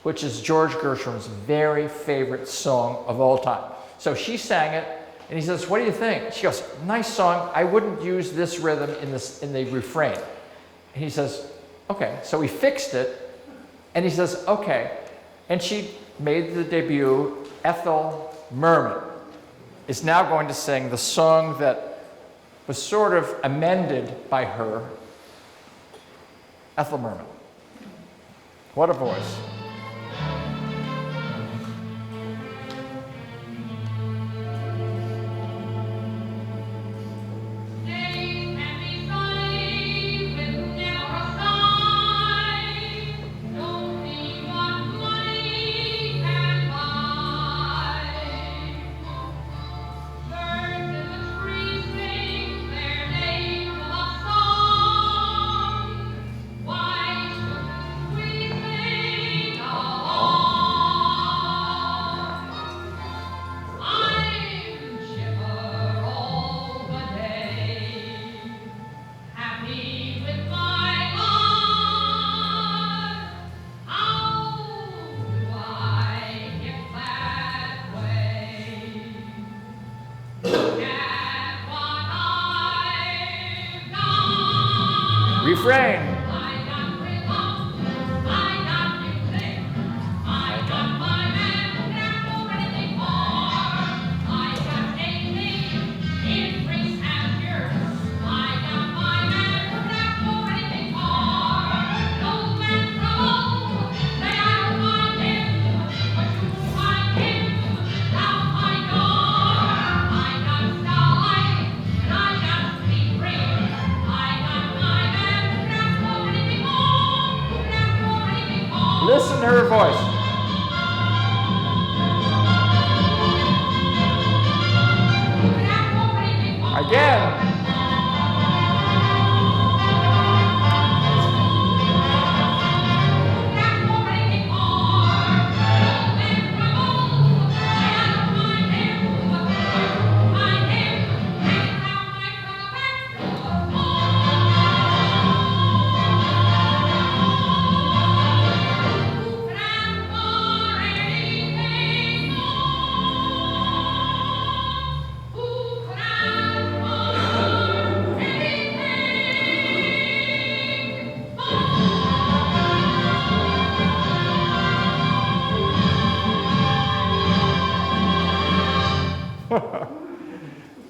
which is George Gershwin's very favorite song of all time. So she sang it, and he says, what do you think? She goes, nice song. I wouldn't use this rhythm in the refrain. And he says, okay. So we fixed it, and he says, okay. And she made the debut. Ethel Merman is now going to sing the song that was sort of amended by her. Ethel Merman. What a voice. Refrain. Listen to her voice. Again.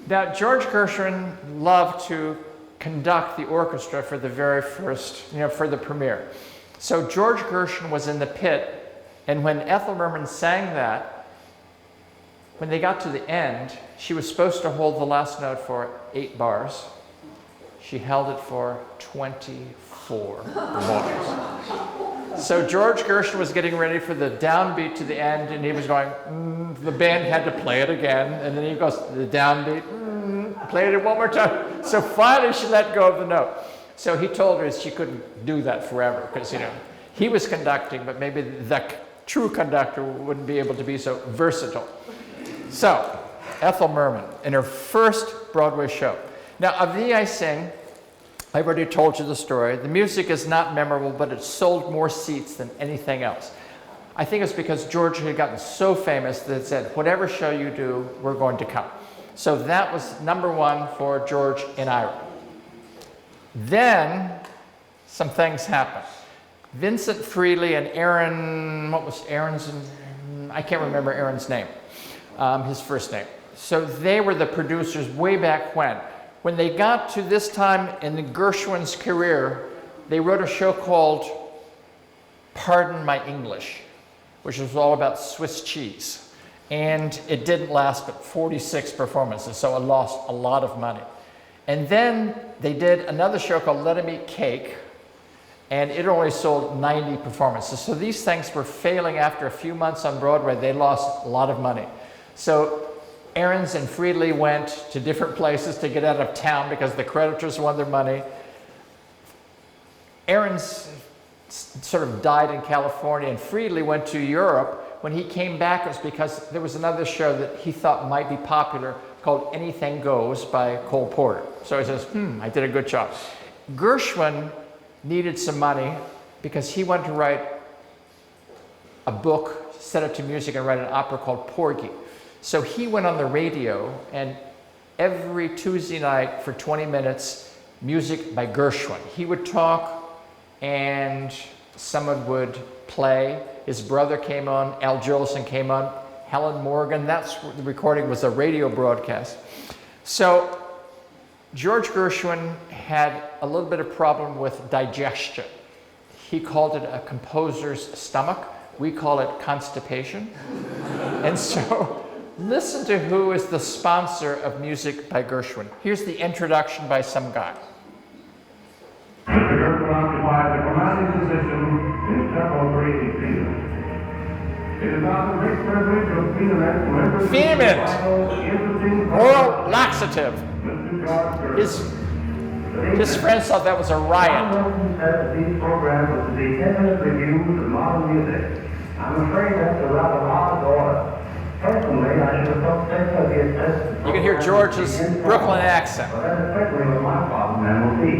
Now, George Gershwin loved to conduct the orchestra for the very first, for the premiere. So George Gershwin was in the pit, and when Ethel Merman sang that, when they got to the end, she was supposed to hold the last note for 8 bars. She held it for 24 bars. So George Gershwin was getting ready for the downbeat to the end, and he was going, the band had to play it again, and then he goes, the downbeat, played it one more time. So finally she let go of the note. So he told her she couldn't do that forever, because he was conducting, but maybe the true conductor wouldn't be able to be so versatile. So, Ethel Merman, in her first Broadway show. Now, of Thee I Sing, I've already told you the story. The music is not memorable, but it sold more seats than anything else. I think it's because George had gotten so famous that it said, whatever show you do, we're going to come. So that was #1 for George and Ira. Then, some things happened. Vincent Freely and Aaron, what was Aaron's, I can't remember Aaron's name, his first name. So they were the producers way back when. When they got to this time in the Gershwin's career, they wrote a show called Pardon My English, which was all about Swiss cheese. And it didn't last but 46 performances, so it lost a lot of money. And then they did another show called Let 'Em Eat Cake, and it only sold 90 performances. So these things were failing after a few months on Broadway. They lost a lot of money. So Ahrens and Friedli went to different places to get out of town because the creditors won their money. Ahrens sort of died in California, and Friedli went to Europe. When he came back, it was because there was another show that he thought might be popular called Anything Goes by Cole Porter. So he says, I did a good job. Gershwin needed some money because he wanted to write a book, set it to music, and write an opera called Porgy. So he went on the radio, and every Tuesday night for 20 minutes, music by Gershwin. He would talk, and someone would play. His brother came on, Al Jolson came on, Helen Morgan. That's the recording was a radio broadcast. So George Gershwin had a little bit of problem with digestion. He called it a composer's stomach. We call it constipation. And so listen to who is the sponsor of music by Gershwin. Here's the introduction by some guy.
Mr. Gershwin occupies a commanding position in several creative fields. It is not the great privilege of being an excellent
Femint, oral laxative. His friends thought that was a riot.
These programs are to be intimate reviews of modern music. I'm afraid that's a rather hard order. Personally, I should have thought that would be a test.
You can hear George's Brooklyn accent.
But that's certainly what my problem then will be.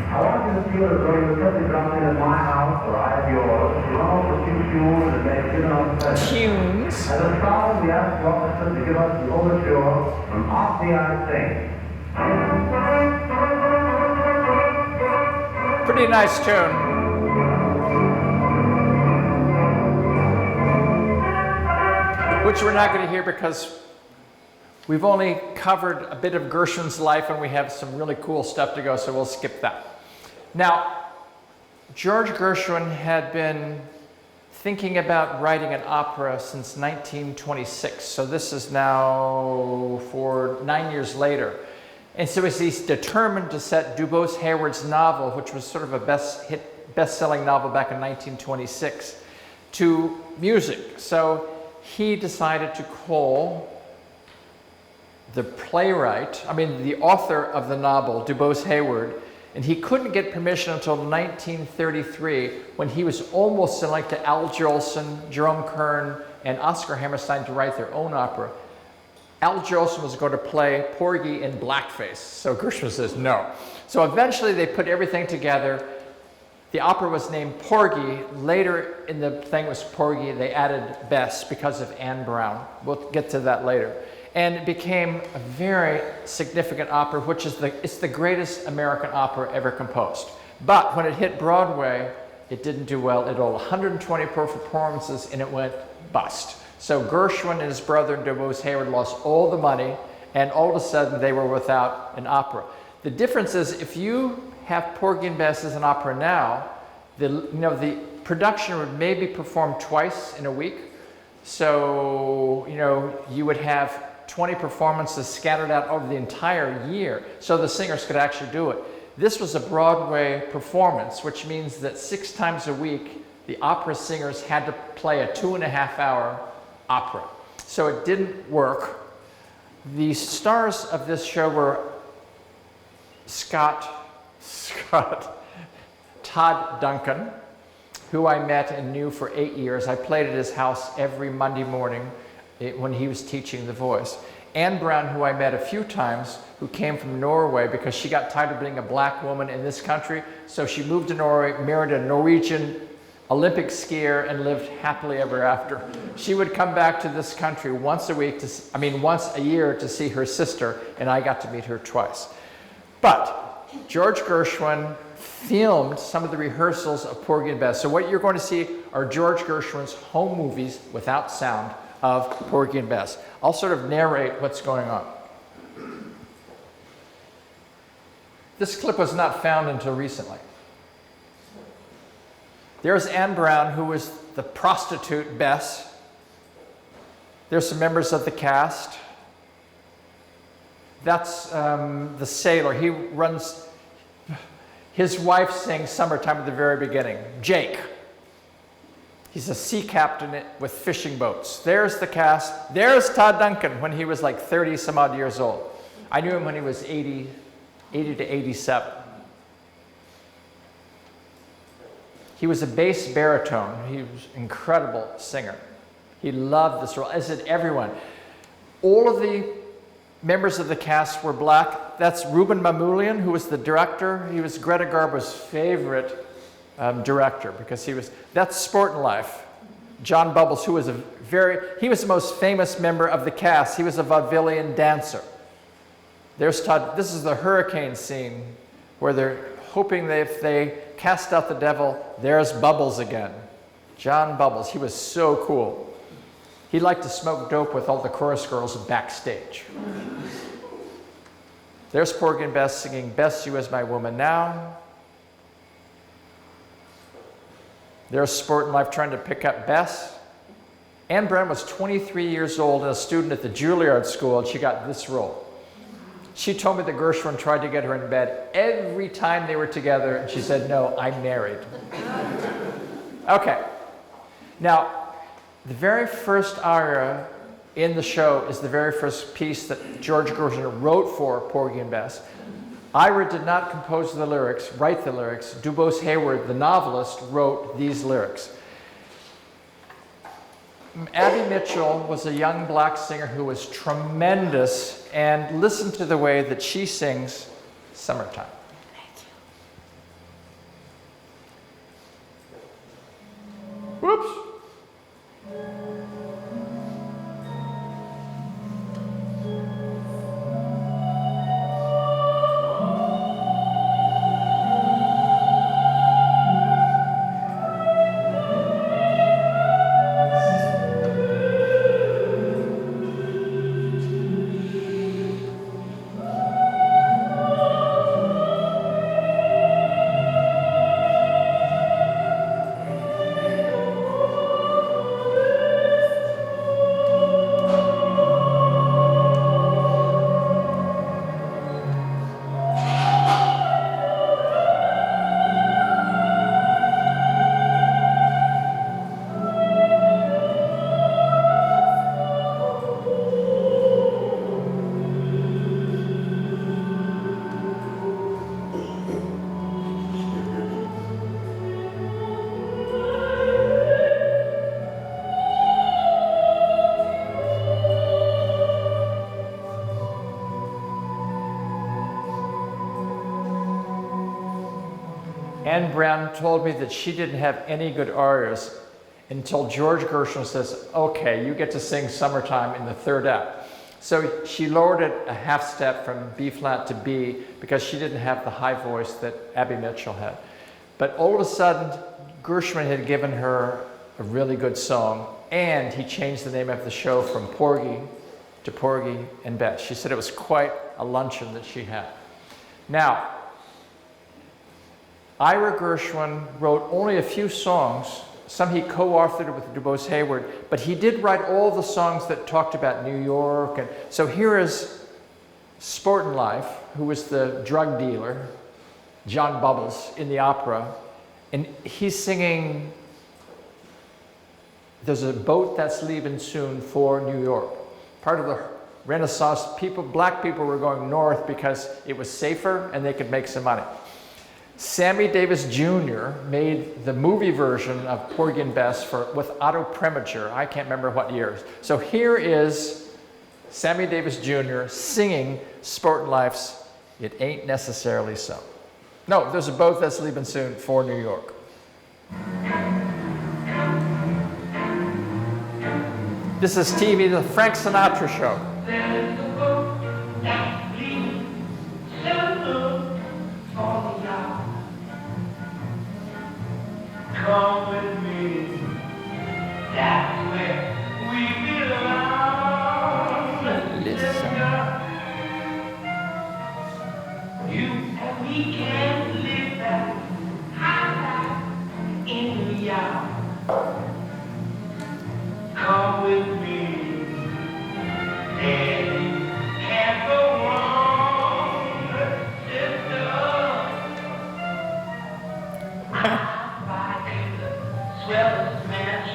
I want you to feel as though you're simply dropping in at my house or I have yours. You run off a few tunes and make good enough sense.
Tunes.
As a start, we ask the orchestra to give us the overture from Off the I Sing.
Pretty nice tune. Which we're not going to hear because we've only covered a bit of Gershwin's life and we have some really cool stuff to go, so we'll skip that. Now, George Gershwin had been thinking about writing an opera since 1926, so this is now 9 years later. And so he's determined to set DuBose Hayward's novel, which was sort of a best-selling novel back in 1926, to music. So he decided to call the the author of the novel, DuBose Hayward, and he couldn't get permission until 1933 when he was almost selected to Al Jolson, Jerome Kern, and Oscar Hammerstein to write their own opera. Al Jolson was going to play Porgy in blackface, so Gershwin says no. So eventually they put everything together. The opera was named Porgy. Later in the thing was Porgy. They added Bess because of Anne Brown. We'll get to that later. And it became a very significant opera, which is it's the greatest American opera ever composed. But when it hit Broadway, it didn't do well at all. 120 performances and it went bust. So Gershwin and his brother DuBose Hayward lost all the money, and all of a sudden they were without an opera. The difference is if you have Porgy and Bess as an opera now, the production would maybe perform twice in a week. So, you would have 20 performances scattered out over the entire year, so the singers could actually do it. This was a Broadway performance, which means that 6 times a week, the opera singers had to play a 2.5-hour opera. So it didn't work. The stars of this show were Todd Duncan, who I met and knew for 8 years. I played at his house every Monday morning when he was teaching The Voice. Anne Brown, who I met a few times, who came from Norway because she got tired of being a black woman in this country, so she moved to Norway, married a Norwegian Olympic skier, and lived happily ever after. She would come back to this country once a year to see her sister, and I got to meet her twice. But George Gershwin filmed some of the rehearsals of Porgy and Bess. So what you're going to see are George Gershwin's home movies without sound of Porgy and Bess. I'll sort of narrate what's going on. This clip was not found until recently. There's Anne Brown, who was the prostitute Bess. There's some members of the cast. That's the sailor. He runs, his wife sings Summertime at the very beginning. Jake. He's a sea captain with fishing boats. There's the cast. There's Todd Duncan when he was like 30 some odd years old. I knew him when he was 80 to 87. He was a bass baritone. He was an incredible singer. He loved this role, as did everyone. All of the members of the cast were black. That's Ruben Mamoulian, who was the director. He was Greta Garbo's favorite director because that's Sport and Life. John Bubbles, who was he was the most famous member of the cast. He was a vaudevillian dancer. There's Todd. This is the hurricane scene where they're hoping that if they cast out the devil, there's Bubbles again. John Bubbles, he was so cool. He liked to smoke dope with all the chorus girls backstage. There's Porgy and Bess singing Bess, You As My Woman Now. There's Sport and Life trying to pick up Bess. Anne Brown was 23 years old and a student at the Juilliard School, and she got this role. She told me that Gershwin tried to get her in bed every time they were together, and she said, no, I'm married. Okay. Now, the very first aria in the show is the very first piece that George Gershwin wrote for Porgy and Bess. Ira did not compose the lyrics, write the lyrics. DuBose Hayward, the novelist, wrote these lyrics. Abby Mitchell was a young black singer who was tremendous, and listen to the way that she sings Summertime. Whoops. Anne Brown told me that she didn't have any good arias until George Gershwin says, okay, you get to sing Summertime in the third act. So she lowered it a half step from B flat to B because she didn't have the high voice that Abby Mitchell had. But all of a sudden, Gershwin had given her a really good song, and he changed the name of the show from Porgy to Porgy and Bess. She said it was quite a luncheon that she had. Now, Ira Gershwin wrote only a few songs. Some he co-authored with DuBose Hayward, but he did write all the songs that talked about New York. And so here is Sport and Life, who was the drug dealer, John Bubbles, in the opera. And he's singing, there's a boat that's leaving soon for New York. Part of the Renaissance, black people were going north because it was safer and they could make some money. Sammy Davis Jr. made the movie version of Porgy and Bess with Otto Preminger. I can't remember what years. So here is Sammy Davis Jr. singing Sport and Life's It Ain't Necessarily So. No, there's a boat that's leaving soon for New York. This is TV, the Frank Sinatra Show.
There's a boat that's leaving soon for the yacht. Come with me, that's where we belong.
Listen.
You and me can live that high life in the yacht. Come with me, and can't go wrong, sister. I'll buy you the swellest mansion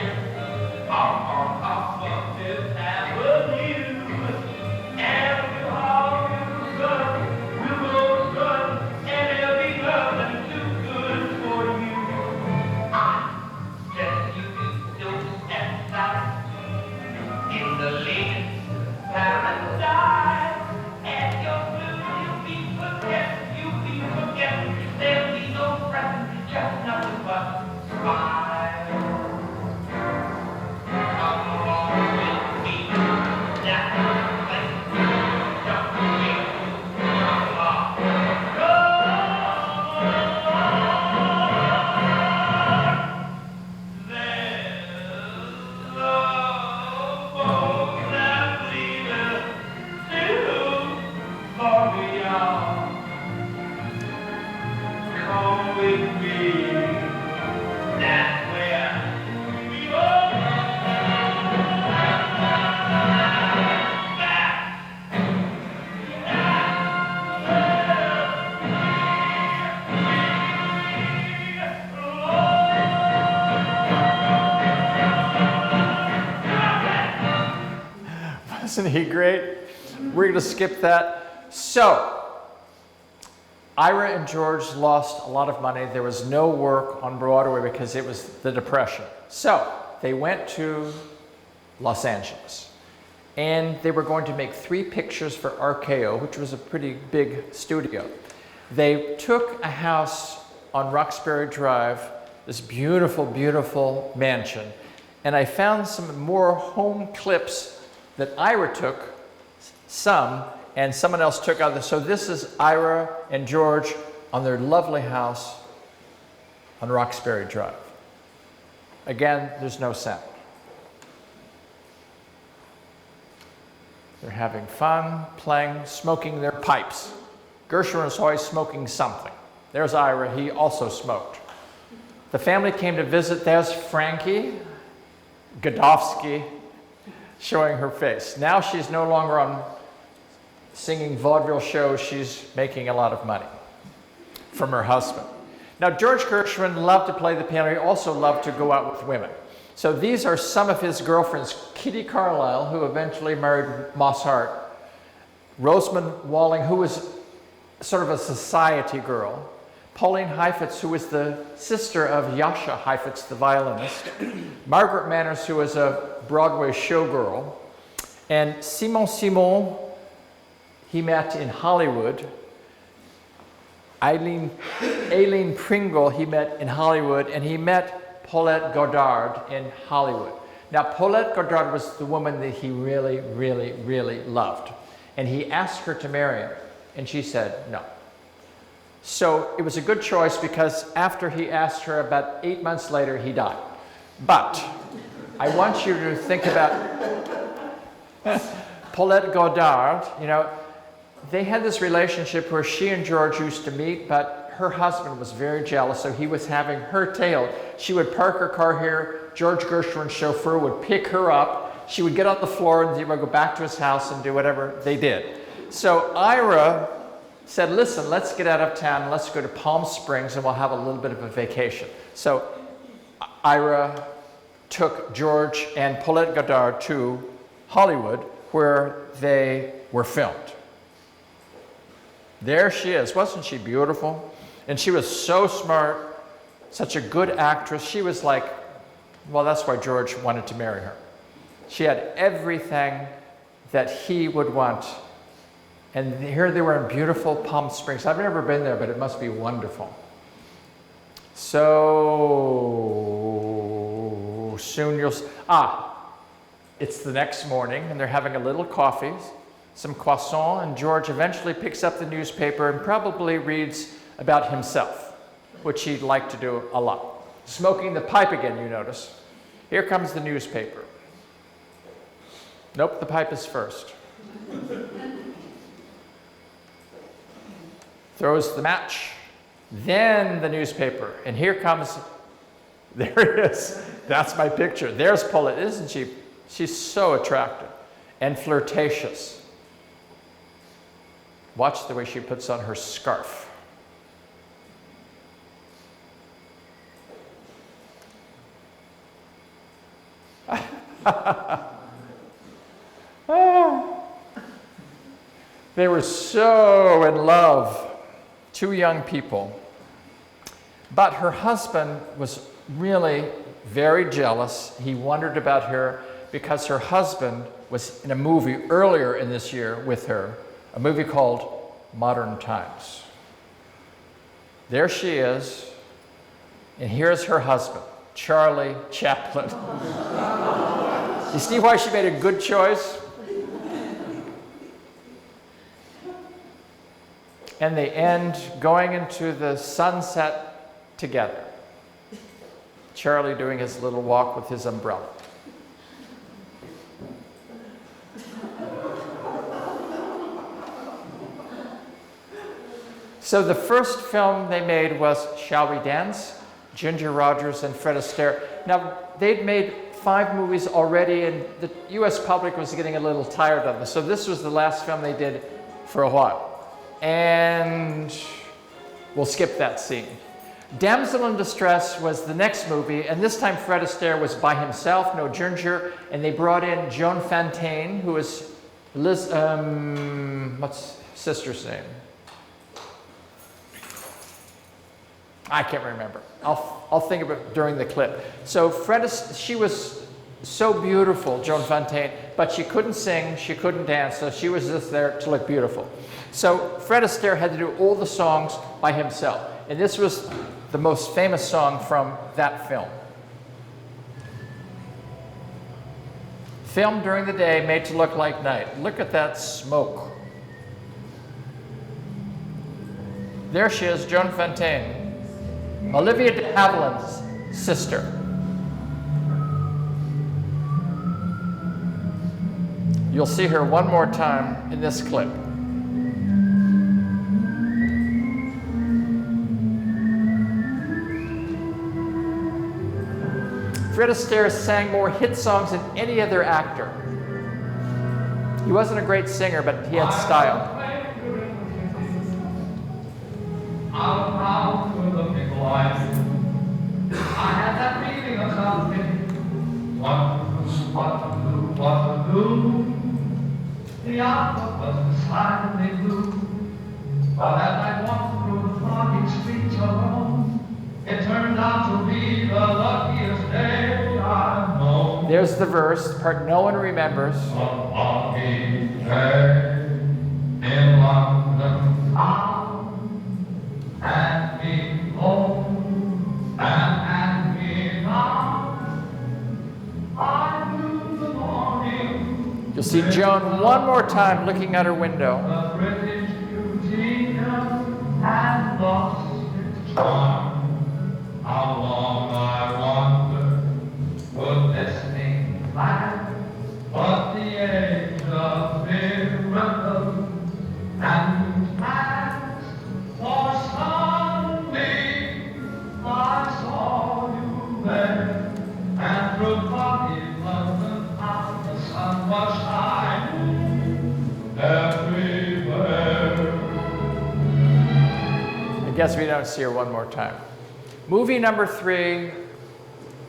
Isn't he great? We're going to skip that. So, Ira and George lost a lot of money. There was no work on Broadway because it was the Depression. So, they went to Los Angeles. And they were going to make 3 pictures for RKO, which was a pretty big studio. They took a house on Roxbury Drive, this beautiful, beautiful mansion. And I found some more home clips that Ira took, some, and someone else took others. So this is Ira and George on their lovely house on Roxbury Drive. Again, there's no sound. They're having fun, playing, smoking their pipes. Gershwin was always smoking something. There's Ira, he also smoked. The family came to visit. There's Frankie Godofsky showing her face. Now she's no longer on singing vaudeville shows. She's making a lot of money from her husband. Now, George Gershwin loved to play the piano. He also loved to go out with women. So these are some of his girlfriends. Kitty Carlisle, who eventually married Moss Hart. Rosamund Walling, who was sort of a society girl. Pauline Heifetz, who was the sister of Jascha Heifetz, the violinist. Margaret Manners, who was a Broadway showgirl. And Simon, he met in Hollywood. Aileen Pringle, he met in Hollywood, and he met Paulette Goddard in Hollywood. Now, Paulette Goddard was the woman that he really, really, really loved. And he asked her to marry him, and she said no. So it was a good choice because after he asked her, about 8 months later, he died. But I want you to think about Paulette Goddard. You know, they had this relationship where she and George used to meet, but her husband was very jealous, so he was having her tailed. She would park her car here. George Gershwin's chauffeur would pick her up. She would get on the floor and they would go back to his house and do whatever they did. So Ira said, listen, let's get out of town. Let's go to Palm Springs and we'll have a little bit of a vacation. So Ira took George and Paulette Goddard to Hollywood where they were filmed. There she is. Wasn't she beautiful? And she was so smart, such a good actress. She was like, well, that's why George wanted to marry her. She had everything that he would want. And here they were in beautiful Palm Springs. I've never been there, but it must be wonderful. So soon you'll, it's the next morning and they're having a little coffee, some croissant, and George eventually picks up the newspaper and probably reads about himself, which he'd like to do a lot. Smoking the pipe again, you notice. Here comes the newspaper. Nope, the pipe is first. Throws the match, then the newspaper, and here comes, there it is. That's my picture. There's Paulette, isn't she? She's so attractive and flirtatious. Watch the way she puts on her scarf. They were so in love. 2 young people. But her husband was really very jealous. He wondered about her because her husband was in a movie earlier in this year with her, a movie called Modern Times. There she is, and here's her husband, Charlie Chaplin. You see why she made a good choice? And they end going into the sunset together. Charlie doing his little walk with his umbrella. So the first film they made was Shall We Dance? Ginger Rogers and Fred Astaire. Now, they'd made 5 movies already, and the US public was getting a little tired of them. So this was the last film they did for a while. And we'll skip that scene. Damsel in Distress was the next movie, and this time Fred Astaire was by himself, no Ginger, and they brought in Joan Fontaine, who was What's sister's name? I can't remember. I'll think of it during the clip. So she was so beautiful, Joan Fontaine, but she couldn't sing, she couldn't dance, so she was just there to look beautiful. So Fred Astaire had to do all the songs by himself. And this was the most famous song from that film. Filmed during the day, made to look like night. Look at that smoke. There she is, Joan Fontaine, Olivia de Havilland's sister. You'll see her one more time in this clip. Fred Astaire sang more hit songs than any other actor. He wasn't a great singer, but he had style.
Out with the big boys. I had that feeling of something. What to do? The outlook was slightly blue. But as I walked through the foggy streets alone, it turned out to be the luckiest day I've known.
There's the verse, the part no one remembers.
A foggy day in London. And me home, and me now. I knew the morning.
You'll see Joan one more time looking out her window.
The British Museum had lost its charm. How long I wondered would this thing last? But the age of miracles and past, for suddenly I saw you there, and through foggy London town the sun was shining everywhere.
I guess we don't see her one more time. Movie number 3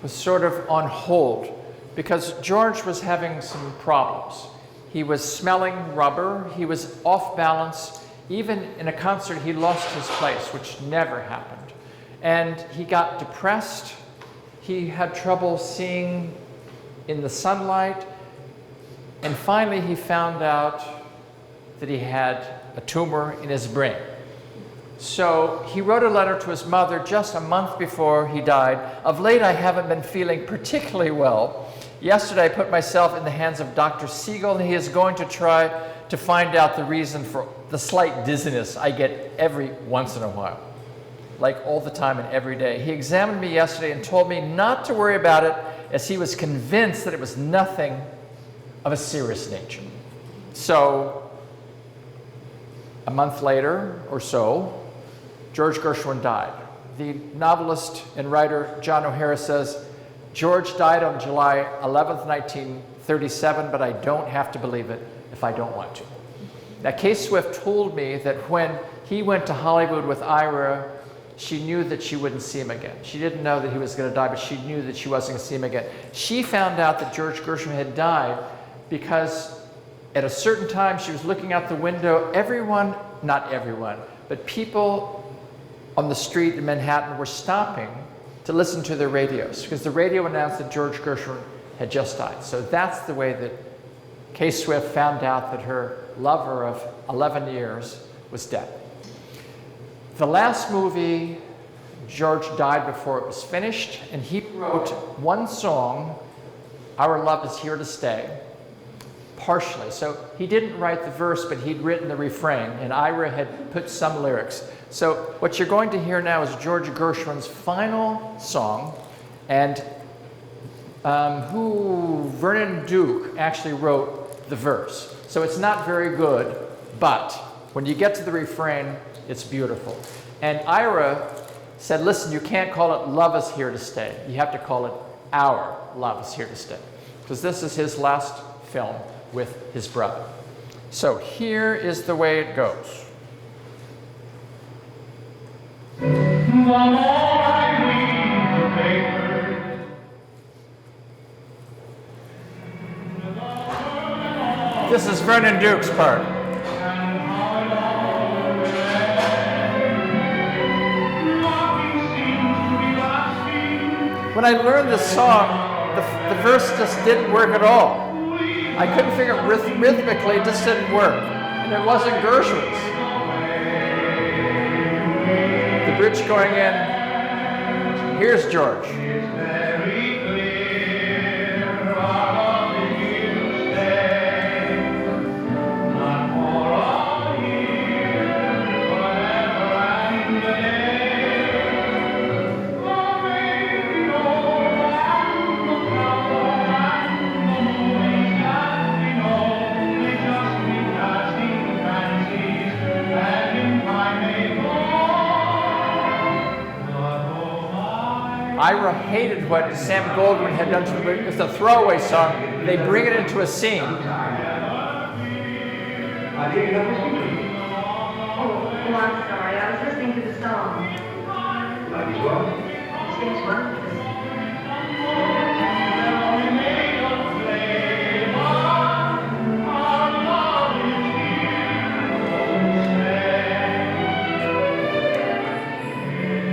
was sort of on hold because George was having some problems. He was smelling rubber, he was off balance. Even in a concert, he lost his place, which never happened. And he got depressed. He had trouble seeing in the sunlight. And finally, he found out that he had a tumor in his brain. So he wrote a letter to his mother just a month before he died. Of late, I haven't been feeling particularly well. Yesterday, I put myself in the hands of Dr. Siegel, and he is going to try to find out the reason for the slight dizziness I get every once in a while, like all the time and every day. He examined me yesterday and told me not to worry about it, as he was convinced that it was nothing of a serious nature. So, a month later or so, George Gershwin died. The novelist and writer John O'Hara says, George died on July 11th, 1937, but I don't have to believe it if I don't want to. Now, Kay Swift told me that when he went to Hollywood with Ira, she knew that she wouldn't see him again. She didn't know that he was going to die, but she knew that she wasn't going to see him again. She found out that George Gershwin had died because at a certain time she was looking out the window. Everyone, not everyone, but people on the street in Manhattan were stopping to listen to their radios because the radio announced that George Gershwin had just died. So that's the way that Kay Swift found out that her lover of 11 years was dead. The last movie, George died before it was finished, and he wrote one song, Our Love Is Here to Stay, partially. So he didn't write the verse, but he'd written the refrain, and Ira had put some lyrics. So what you're going to hear now is George Gershwin's final song, and Vernon Duke actually wrote the verse. So it's not very good, but when you get to the refrain, it's beautiful. And Ira said, listen, you can't call it Love Is Here to Stay. You have to call it Our Love Is Here to Stay. Because this is his last film with his brother. So here is the way it goes. This is Vernon Duke's part. When I learned this song, the verse just didn't work at all. I couldn't figure it rhythmically, it just didn't work. And it wasn't Gershwin's. The bridge going in, here's George. Ira hated what Sam Goldwyn had done to the bridge. It's a throwaway song. They bring it into a scene.
Oh, I'm sorry. I was listening to the song.
Might as well.
Seems wonderful.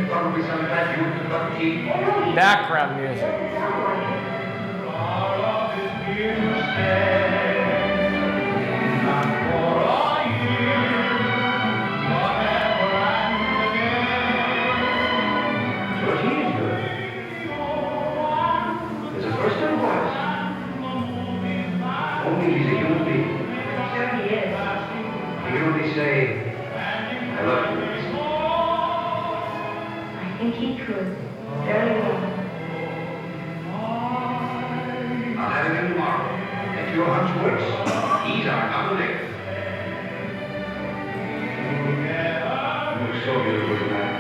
Probably some bad
Background music.
Only he's a human being.
Sure he is.
He can only say, I love you.
I think he could. Very well.
I'll have him in tomorrow. If your hunch works, he's our nominee. You're so beautiful tonight.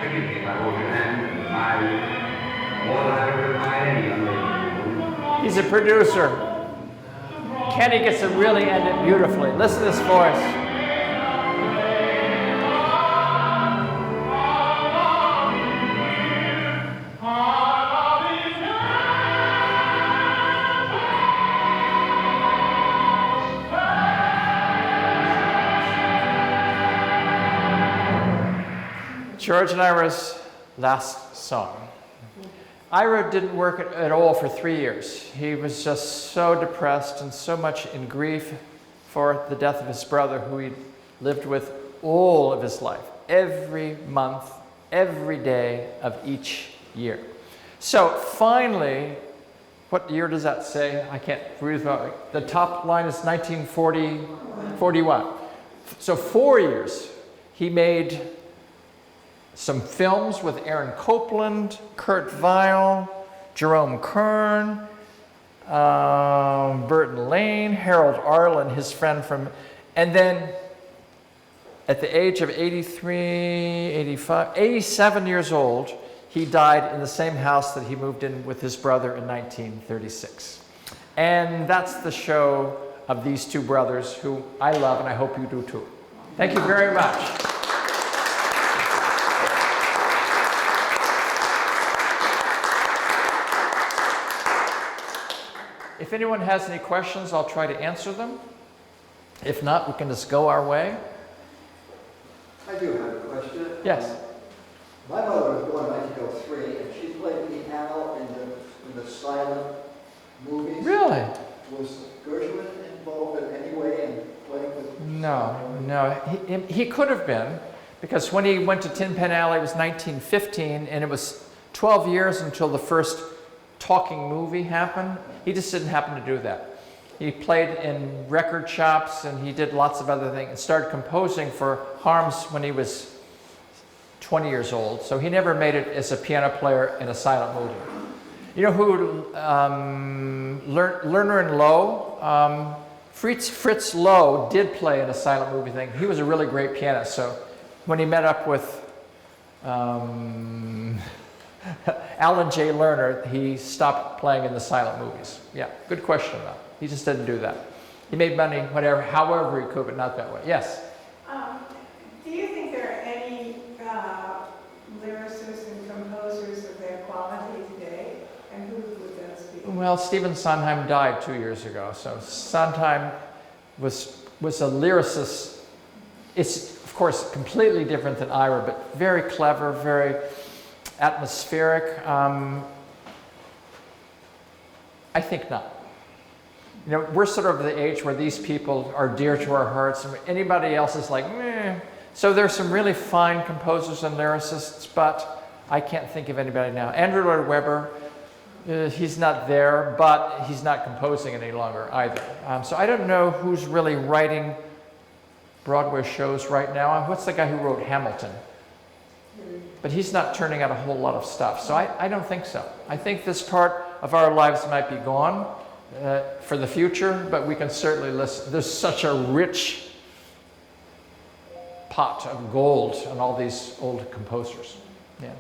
Forgive me if I hold your hand and admire you more than I've ever admired any young lady.
He's a producer. Kenny gets to really end it beautifully. Listen to this voice. George and Ira's last song. Ira didn't work at all for 3 years. He was just so depressed and so much in grief for the death of his brother, who he lived with all of his life, every month, every day of each year. So finally, what year does that say? I can't read it. The top line is 1941. So 4 years, he made some films with Aaron Copland, Kurt Weill, Jerome Kern, Burton Lane, Harold Arlen, his friend from, and then at the age of 87 years old, he died in the same house that he moved in with his brother in 1936. And that's the show of these two brothers who I love, and I hope you do too. Thank you very much. If anyone has any questions, I'll try to answer them. If not, we can just go our way.
I do have a question.
Yes.
My mother was born in 1903, and she played piano in the silent movies.
Really?
Was Gershwin involved in any way in playing with?
No. He could have been, because when he went to Tin Pan Alley, it was 1915, and it was 12 years until the first talking movie happened. He just didn't happen to do that. He played in record shops, and he did lots of other things, and started composing for Harms when he was 20 years old. So he never made it as a piano player in a silent movie. You know who, Lerner and Lowe, Fritz Lowe did play in a silent movie thing. He was a really great pianist. So when he met up with Alan J. Lerner, he stopped playing in the silent movies. Yeah, good question though. He just didn't do that. He made money, whatever, however he could, but not that way. Yes?
Do you think there are any lyricists and composers of their quality today? And who would those be?
Well, Stephen Sondheim died 2 years ago, so Sondheim was a lyricist. It's, of course, completely different than Ira, but very clever, very atmospheric. I think not. You know, we're sort of the age where these people are dear to our hearts, and anybody else is like, meh. So there's some really fine composers and lyricists, but I can't think of anybody now. Andrew Lloyd Webber, he's not there, but he's not composing any longer either. So I don't know who's really writing Broadway shows right now. What's the guy who wrote Hamilton? But he's not turning out a whole lot of stuff. So I don't think so. I think this part of our lives might be gone for the future, but we can certainly listen. There's such a rich pot of gold on all these old composers. Yeah.